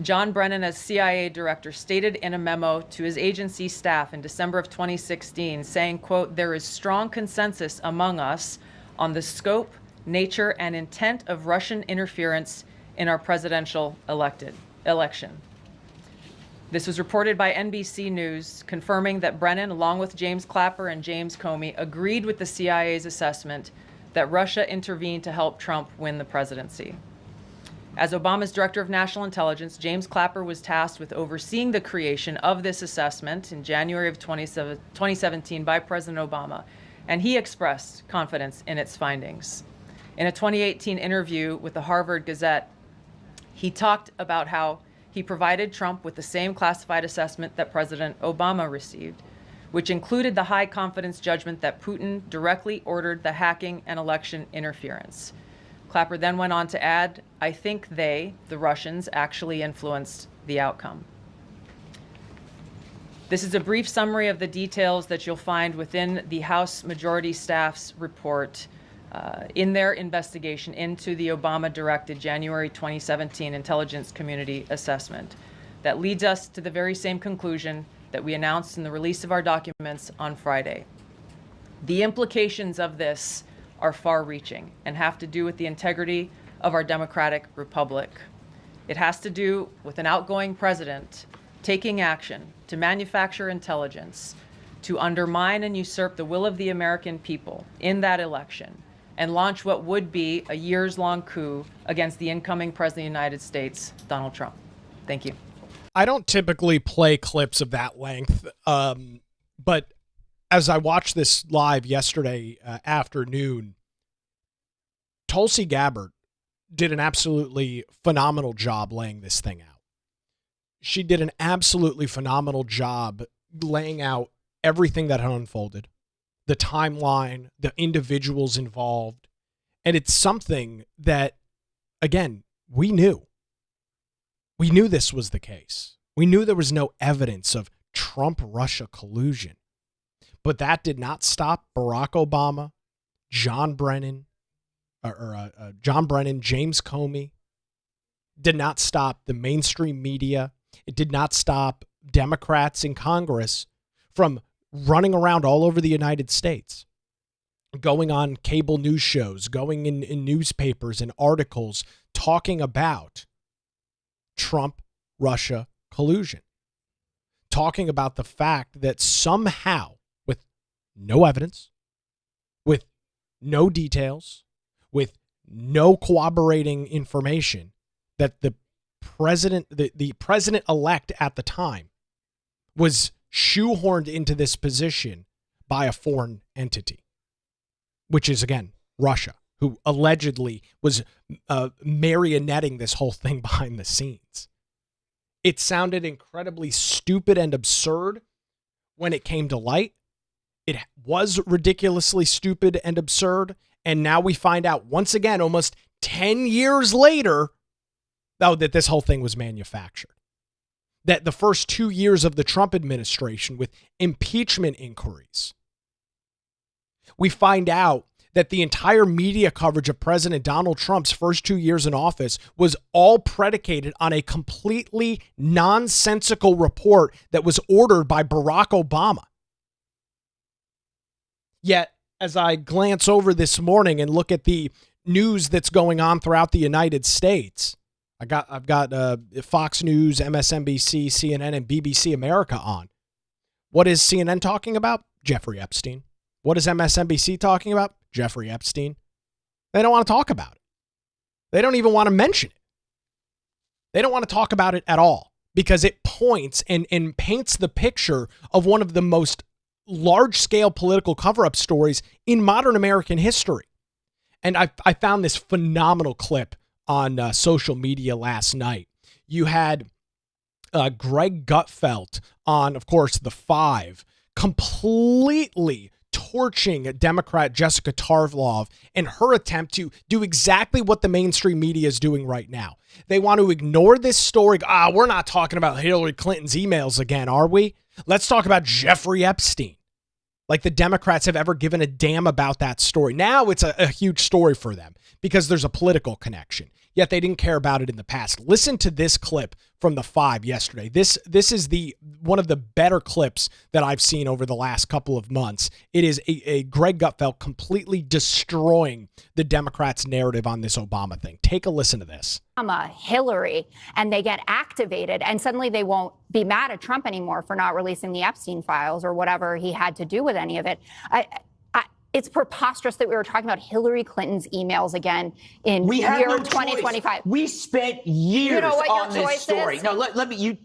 John Brennan, as CIA director, stated in a memo to his agency staff in December of 2016, saying, quote, "There is strong consensus among us on the scope, nature, and intent of Russian interference in our presidential election." This was reported by NBC News, confirming that Brennan, along with James Clapper and James Comey, agreed with the CIA's assessment that Russia intervened to help Trump win the presidency. As Obama's Director of National Intelligence, James Clapper was tasked with overseeing the creation of this assessment in January of 2017 by President Obama, and he expressed confidence in its findings. In a 2018 interview with the Harvard Gazette, he talked about how he provided Trump with the same classified assessment that President Obama received, which included the high confidence judgment that Putin directly ordered the hacking and election interference. Clapper then went on to add, "I think they, the Russians, actually influenced the outcome." This is a brief summary of the details that you'll find within the House Majority Staff's report in their investigation into the Obama-directed January 2017 Intelligence Community Assessment. That leads us to the very same conclusion that we announced in the release of our documents on Friday. The implications of this are far-reaching and have to do with the integrity of our democratic republic. It has to do with an outgoing president taking action to manufacture intelligence, to undermine and usurp the will of the American people in that election, and launch what would be a years-long coup against the incoming President of the United States, Donald Trump. Thank you. I don't typically play clips of that length, but as I watched this live yesterday afternoon, Tulsi Gabbard did an absolutely phenomenal job laying this thing out. She did an absolutely phenomenal job laying out everything that had unfolded, the timeline, the individuals involved. And it's something that, again, we knew. We knew this was the case. We knew there was no evidence of Trump-Russia collusion. But that did not stop Barack Obama, John Brennan, James Comey. Did not stop the mainstream media. It did not stop Democrats in Congress from running around all over the United States, going on cable news shows, going in newspapers and articles, talking about Trump-Russia collusion, talking about the fact that somehow, with no evidence, with no details, with no corroborating information, that the president-elect at the time was shoehorned into this position by a foreign entity, which is, again, Russia, who allegedly was marionetting this whole thing behind the scenes. It sounded incredibly stupid and absurd when it came to light. It was ridiculously stupid and absurd. And now we find out once again, almost 10 years later, though, that this whole thing was manufactured. That the first 2 years of the Trump administration with impeachment inquiries, we find out that the entire media coverage of President Donald Trump's first 2 years in office was all predicated on a completely nonsensical report that was ordered by Barack Obama. Yet, as I glance over this morning and look at the news that's going on throughout the United States, I've got Fox News, MSNBC, CNN, and BBC America on. What is CNN talking about? Jeffrey Epstein. What is MSNBC talking about? Jeffrey Epstein. They don't want to talk about it. They don't even want to mention it. They don't want to talk about it at all because it points and paints the picture of one of the most large-scale political cover-up stories in modern American history. And I found this phenomenal clip on social media last night. You had Greg Gutfeld on, of course, The Five, completely torching Democrat Jessica Tarlov in her attempt to do exactly what the mainstream media is doing right now. They want to ignore this story. We're not talking about Hillary Clinton's emails again, are we? Let's talk about Jeffrey Epstein. Like the Democrats have ever given a damn about that story. Now it's a huge story for them because there's a political connection. Yet they didn't care about it in the past. Listen to this clip from The Five yesterday. This is one of the better clips that I've seen over the last couple of months. It is a Greg Gutfeld completely destroying the Democrats' narrative on this Obama thing. Take a listen to this. Hillary, and they get activated, and suddenly they won't be mad at Trump anymore for not releasing the Epstein files or whatever he had to do with any of it. It's preposterous that we were talking about Hillary Clinton's emails again in year 2025. We spent years on this story. No, let me,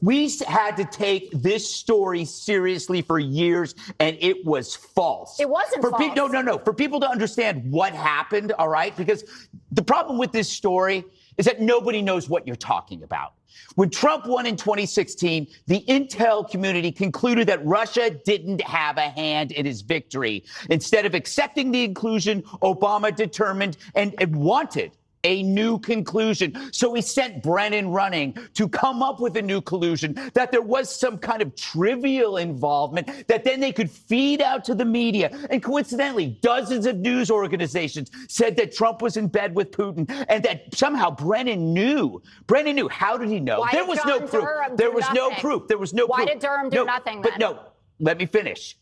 we had to take this story seriously for years, and it was false. It wasn't false. No. For people to understand what happened, all right? Because the problem with this story is that nobody knows what you're talking about. When Trump won in 2016, the intel community concluded that Russia didn't have a hand in his victory. Instead of accepting the inclusion, Obama determined and wanted a new conclusion. So he sent Brennan running to come up with a new collusion, that there was some kind of trivial involvement that then they could feed out to the media. And coincidentally, dozens of news organizations said that Trump was in bed with Putin and that somehow Brennan knew. Brennan knew. How did he know? There was no proof. There was no proof. There was no proof. Why did Durham do nothing then? But no, let me finish.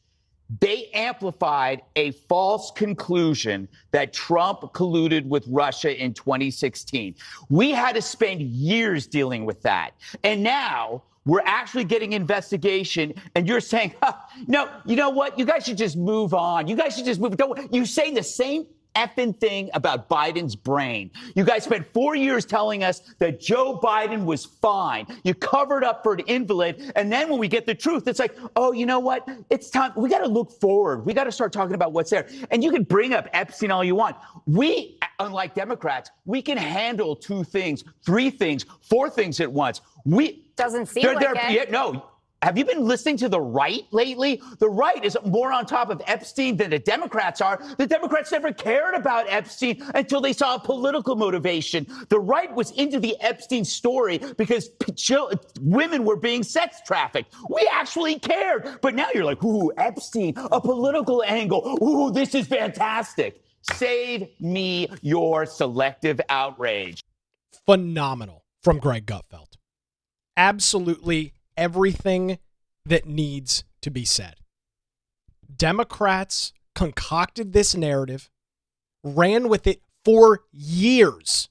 They amplified a false conclusion that Trump colluded with Russia in 2016. We had to spend years dealing with that. And now we're actually getting investigation, and you're saying, no, you know what? You guys should just move on. You guys should just move. You say the same effing thing about Biden's brain. You guys spent 4 years telling us that Joe Biden was fine. You covered up for an invalid. And then when we get the truth, it's like, oh, you know what? It's time. We got to look forward. We got to start talking about what's there. And you can bring up Epstein all you want. We, unlike Democrats, we can handle 2 things, 3 things, 4 things at once. Doesn't seem like it. Yeah, no. Have you been listening to the right lately? The right is more on top of Epstein than the Democrats are. The Democrats never cared about Epstein until they saw a political motivation. The right was into the Epstein story because women were being sex trafficked. We actually cared. But now you're like, ooh, Epstein, a political angle. Ooh, this is fantastic. Save me your selective outrage. Phenomenal from Greg Gutfeld. Absolutely everything that needs to be said. Democrats concocted this narrative, ran with it for years.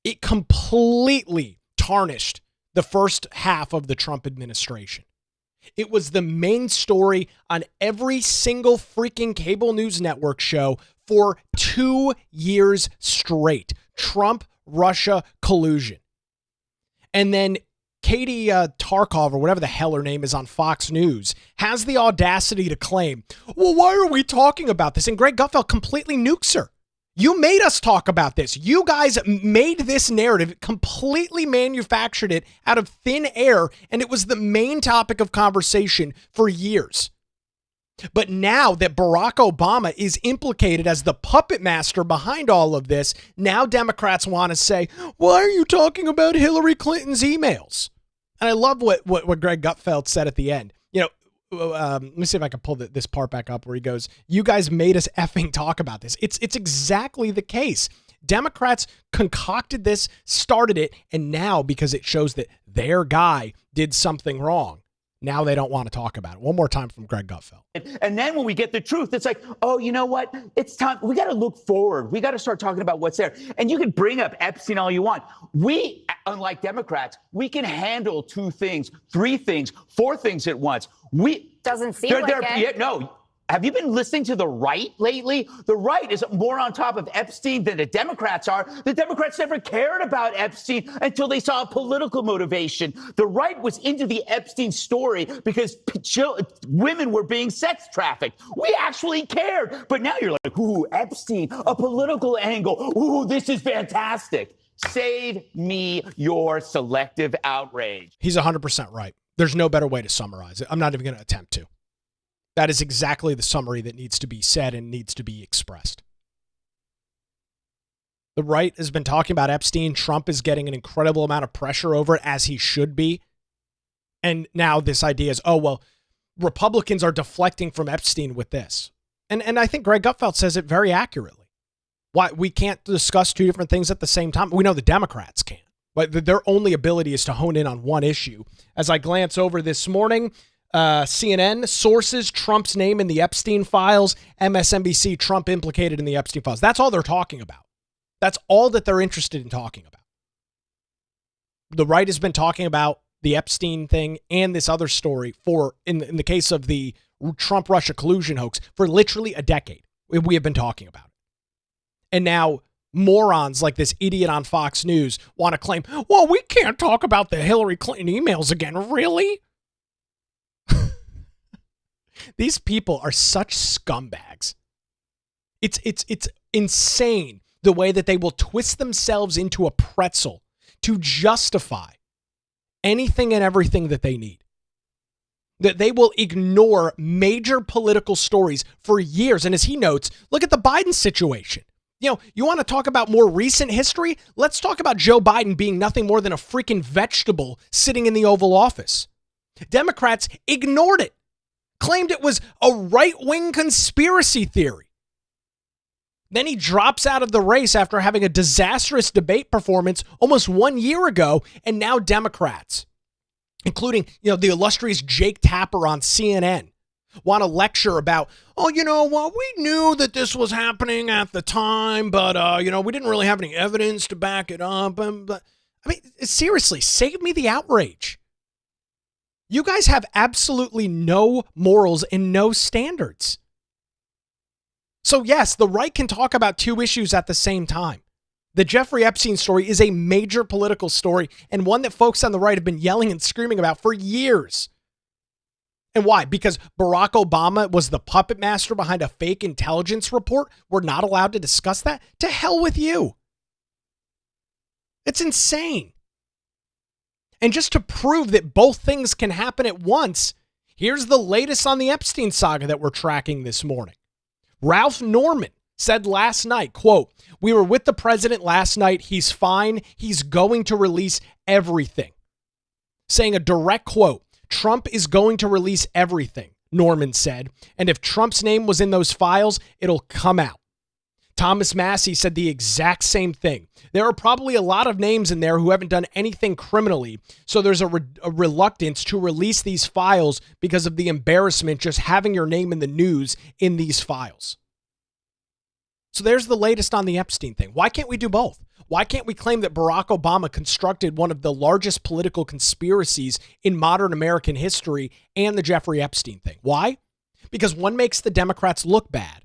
It completely tarnished the first half of the Trump administration. It was the main story on every single freaking cable news network show for 2 years straight. Trump-Russia collusion. And then Katie Tarkov, or whatever the hell her name is on Fox News, has the audacity to claim, well, why are we talking about this? And Greg Gutfeld completely nukes her. You made us talk about this. You guys made this narrative, completely manufactured it out of thin air, and it was the main topic of conversation for years. But now that Barack Obama is implicated as the puppet master behind all of this, now Democrats want to say, why are you talking about Hillary Clinton's emails? And I love what Greg Gutfeld said at the end. Let me see if I can pull this part back up where he goes, you guys made us effing talk about this. It's exactly the case. Democrats concocted this, started it, and now because it shows that their guy did something wrong, now they don't want to talk about it. One more time from Greg Gutfeld. And then when we get the truth, it's like, oh, you know what? It's time. We got to look forward. We got to start talking about what's there. And you can bring up Epstein all you want. We, unlike Democrats, we can handle 2 things, 3 things, 4 things at once. Doesn't seem like it. Yeah, no. Have you been listening to the right lately? The right is more on top of Epstein than the Democrats are. The Democrats never cared about Epstein until they saw a political motivation. The right was into the Epstein story because women were being sex trafficked. We actually cared. But now you're like, ooh, Epstein, a political angle. Ooh, this is fantastic. Save me your selective outrage. He's 100% right. There's no better way to summarize it. I'm not even going to attempt to. That is exactly the summary that needs to be said and needs to be expressed. The right has been talking about Epstein. Trump is getting an incredible amount of pressure over it, as he should be. And now this idea is, oh, well, Republicans are deflecting from Epstein with this. And I think Greg Gutfeld says it very accurately. Why we can't discuss 2 different things at the same time. We know the Democrats can. But their only ability is to hone in on one issue. As I glance over this morning, CNN, sources, Trump's name in the Epstein files, MSNBC, Trump implicated in the Epstein files. That's all they're talking about. That's all that they're interested in talking about. The right has been talking about the Epstein thing and this other story for, in the case of the Trump-Russia collusion hoax, for literally a decade. We have been talking about it. And now morons like this idiot on Fox News want to claim, well, we can't talk about the Hillary Clinton emails again. Really? These people are such scumbags. It's insane the way that they will twist themselves into a pretzel to justify anything and everything that they need. That they will ignore major political stories for years. And as he notes, look at the Biden situation. You know, you want to talk about more recent history? Let's talk about Joe Biden being nothing more than a freaking vegetable sitting in the Oval Office. Democrats ignored it, claimed it was a right-wing conspiracy theory. Then he drops out of the race after having a disastrous debate performance almost 1 year ago, and now Democrats, including, the illustrious Jake Tapper on CNN, want to lecture about, we knew that this was happening at the time, but, we didn't really have any evidence to back it up. But I mean, seriously, save me the outrage. You guys have absolutely no morals and no standards. So yes, the right can talk about 2 issues at the same time. The Jeffrey Epstein story is a major political story and one that folks on the right have been yelling and screaming about for years. And why? Because Barack Obama was the puppet master behind a fake intelligence report? We're not allowed to discuss that? To hell with you. It's insane. And just to prove that both things can happen at once, here's the latest on the Epstein saga that we're tracking this morning. Ralph Norman said last night, quote, "We were with the president last night. He's fine. He's going to release everything." Saying a direct quote, "Trump is going to release everything," Norman said. "And if Trump's name was in those files, it'll come out." Thomas Massey said the exact same thing. There are probably a lot of names in there who haven't done anything criminally, so there's a reluctance to release these files because of the embarrassment just having your name in the news in these files. So there's the latest on the Epstein thing. Why can't we do both? Why can't we claim that Barack Obama constructed one of the largest political conspiracies in modern American history and the Jeffrey Epstein thing? Why? Because one makes the Democrats look bad.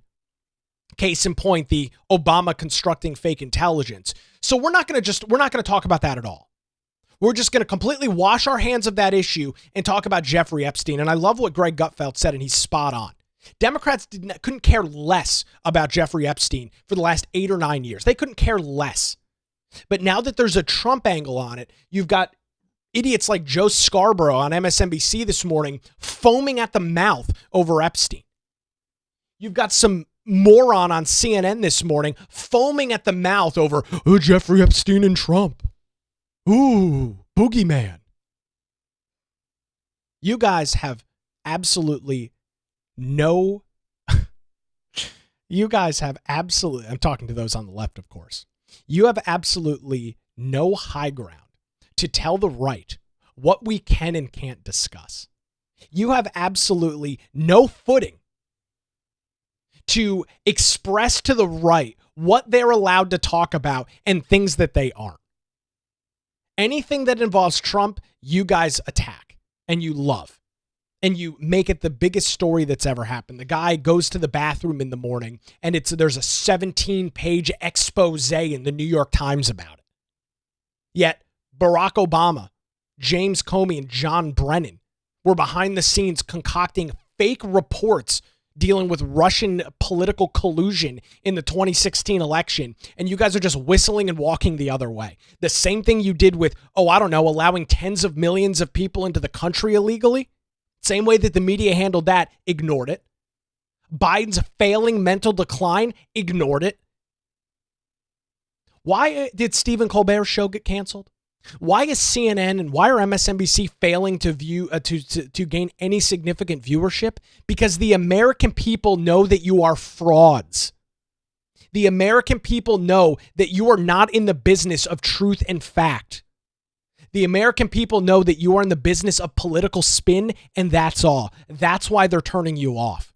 Case in point, the Obama constructing fake intelligence. So we're not going to talk about that at all. We're just going to completely wash our hands of that issue and talk about Jeffrey Epstein. And I love what Greg Gutfeld said, and he's spot on. Democrats couldn't care less about Jeffrey Epstein for the last 8 or 9 years. They couldn't care less. But now that there's a Trump angle on it, you've got idiots like Joe Scarborough on MSNBC this morning foaming at the mouth over Epstein. You've got some moron on CNN this morning foaming at the mouth over, oh, Jeffrey Epstein and Trump. Ooh, boogeyman. You guys have absolutely no, I'm talking to those on the left, of course. You have absolutely no high ground to tell the right what we can and can't discuss. You have absolutely no footing to express to the right what they're allowed to talk about and things that they aren't. Anything that involves Trump, you guys attack and you love. And you make it the biggest story that's ever happened. The guy goes to the bathroom in the morning and there's a 17-page expose in the New York Times about it. Yet Barack Obama, James Comey, and John Brennan were behind the scenes concocting fake reports dealing with Russian political collusion in the 2016 election, and you guys are just whistling and walking the other way. The same thing you did with, allowing tens of millions of people into the country illegally. Same way that the media handled that, ignored it. Biden's failing mental decline, ignored it. Why did Stephen Colbert's show get canceled? Why is CNN and why are MSNBC failing to gain any significant viewership? Because the American people know that you are frauds. The American people know that you are not in the business of truth and fact. The American people know that you are in the business of political spin, and that's all. That's why they're turning you off.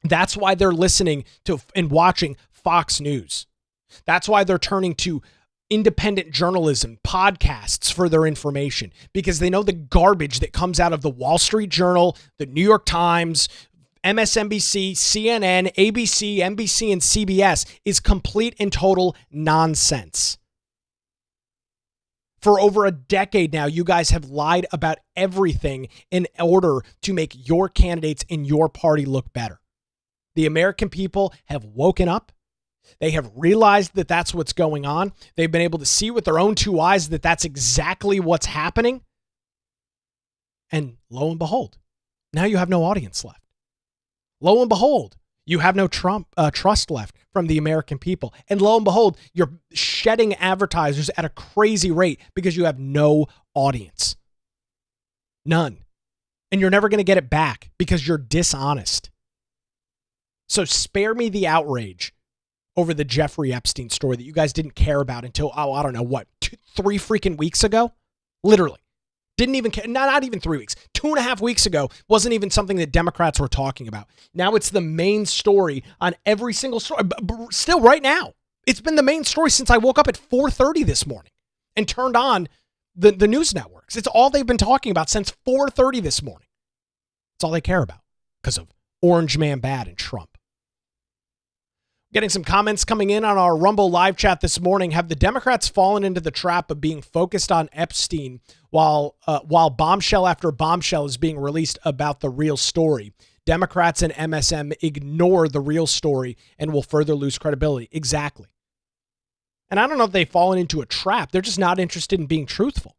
That's why they're listening to and watching Fox News. That's why they're turning to independent journalism, podcasts for their information, because they know the garbage that comes out of the Wall Street Journal, the New York Times, MSNBC, CNN, ABC, NBC, and CBS is complete and total nonsense. For over a decade now, you guys have lied about everything in order to make your candidates and your party look better. The American people have woken up. They have realized that that's what's going on. They've been able to see with their own two eyes that that's exactly what's happening. And lo and behold, now you have no audience left. Lo and behold, you have no trust left from the American people. And lo and behold, you're shedding advertisers at a crazy rate because you have no audience. None. And you're never going to get it back because you're dishonest. So spare me the outrage over the Jeffrey Epstein story that you guys didn't care about until, 3 freaking weeks ago? Literally. Didn't even care, not even 3 weeks. 2.5 weeks ago wasn't even something that Democrats were talking about. Now it's the main story on every single story. Still right now. It's been the main story since I woke up at 4:30 this morning and turned on the news networks. It's all they've been talking about since 4:30 this morning. It's all they care about because of Orange Man Bad and Trump. Getting some comments coming in on our Rumble live chat this morning. Have the Democrats fallen into the trap of being focused on Epstein while bombshell after bombshell is being released about the real story? Democrats and MSM ignore the real story and will further lose credibility. Exactly. And I don't know if they've fallen into a trap. They're just not interested in being truthful.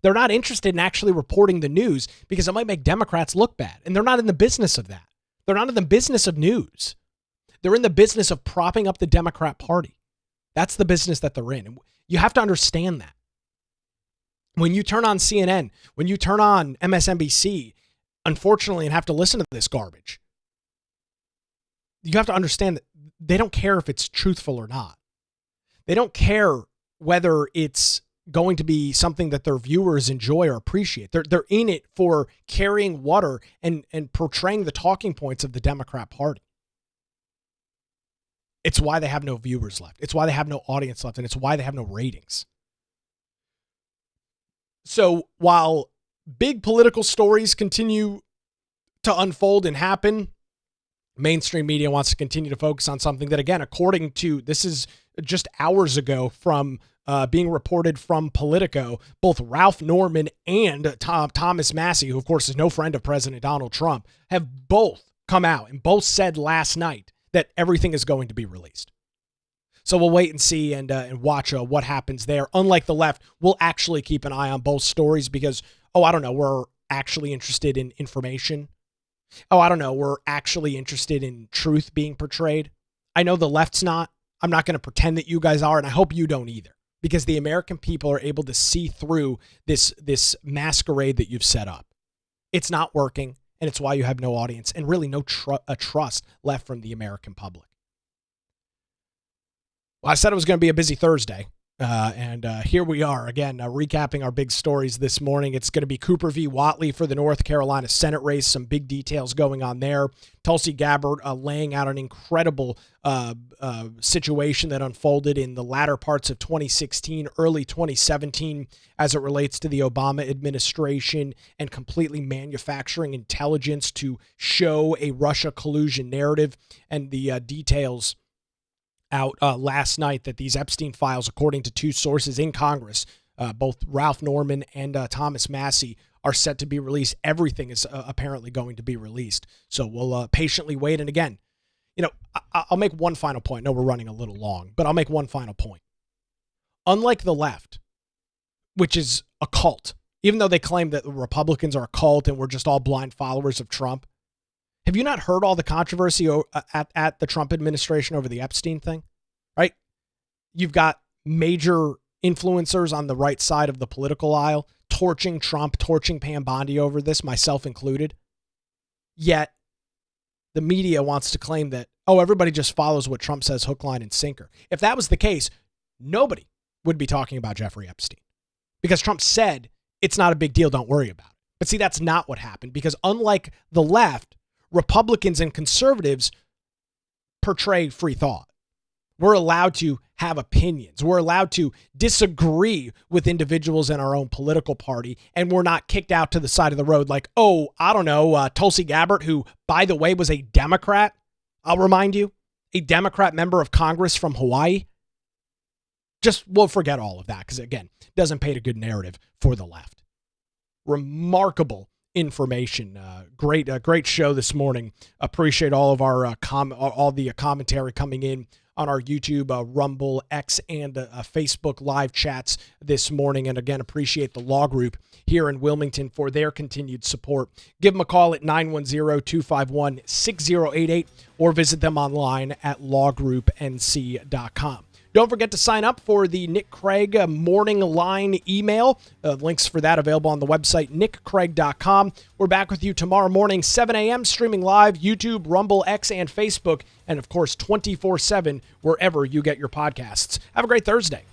They're not interested in actually reporting the news because it might make Democrats look bad. And they're not in the business of that. They're not in the business of news. They're in the business of propping up the Democrat Party. That's the business that they're in. And you have to understand that. When you turn on CNN, when you turn on MSNBC, unfortunately, and have to listen to this garbage, you have to understand that they don't care if it's truthful or not. They don't care whether it's going to be something that their viewers enjoy or appreciate. They're in it for carrying water and portraying the talking points of the Democrat Party. It's why they have no viewers left. It's why they have no audience left. And it's why they have no ratings. So while big political stories continue to unfold and happen, mainstream media wants to continue to focus on something that, again, according to, this is just hours ago from being reported from Politico, both Ralph Norman and Thomas Massey, who of course is no friend of President Donald Trump, have both come out and both said last night that everything is going to be released. So we'll wait and see and watch what happens there. Unlike the left, we'll actually keep an eye on both stories because, we're actually interested in information oh, I don't know, we're actually interested in truth being portrayed. I know the left's not. I'm not going to pretend that you guys are, and I hope you don't either, because the American people are able to see through this masquerade that you've set up. It's not working, and it's why you have no audience and really no trust left from the American public. Well, I said it was going to be a busy Thursday. And here we are again, recapping our big stories this morning. It's going to be Cooper v. Whatley for the North Carolina Senate race. Some big details going on there. Tulsi Gabbard laying out an incredible situation that unfolded in the latter parts of 2016, early 2017, as it relates to the Obama administration and completely manufacturing intelligence to show a Russia collusion narrative, and the details out last night that these Epstein files, according to two sources in Congress, both Ralph Norman and Thomas Massey, are set to be released. Everything is apparently going to be released. So we'll patiently wait. And again, I'll make one final point. I know we're running a little long, but I'll make one final point. Unlike the left, which is a cult, even though they claim that the Republicans are a cult and we're just all blind followers of Trump, have you not heard all the controversy at the Trump administration over the Epstein thing, right? You've got major influencers on the right side of the political aisle torching Trump, torching Pam Bondi over this, myself included. Yet the media wants to claim that, oh, everybody just follows what Trump says, hook, line, and sinker. If that was the case, nobody would be talking about Jeffrey Epstein, because Trump said it's not a big deal, don't worry about it. But see, that's not what happened, because unlike the left, Republicans and conservatives portray free thought. We're allowed to have opinions. We're allowed to disagree with individuals in our own political party, and we're not kicked out to the side of the road like, oh, I don't know, Tulsi Gabbard, who, by the way, was a Democrat. I'll remind you, a Democrat member of Congress from Hawaii. We'll forget all of that, because, again, it doesn't paint a good narrative for the left. Remarkable information. Great show this morning. Appreciate all of our all the commentary coming in on our YouTube, Rumble, X, and Facebook live chats this morning. And again, appreciate the Law Group here in Wilmington for their continued support. Give them a call at 910-251-6088 or visit them online at lawgroupnc.com. Don't forget to sign up for the Nick Craig Morning Line email. Links for that available on the website, nickcraig.com. We're back with you tomorrow morning, 7 a.m., streaming live, YouTube, Rumble, X, and Facebook, and, of course, 24/7 wherever you get your podcasts. Have a great Thursday.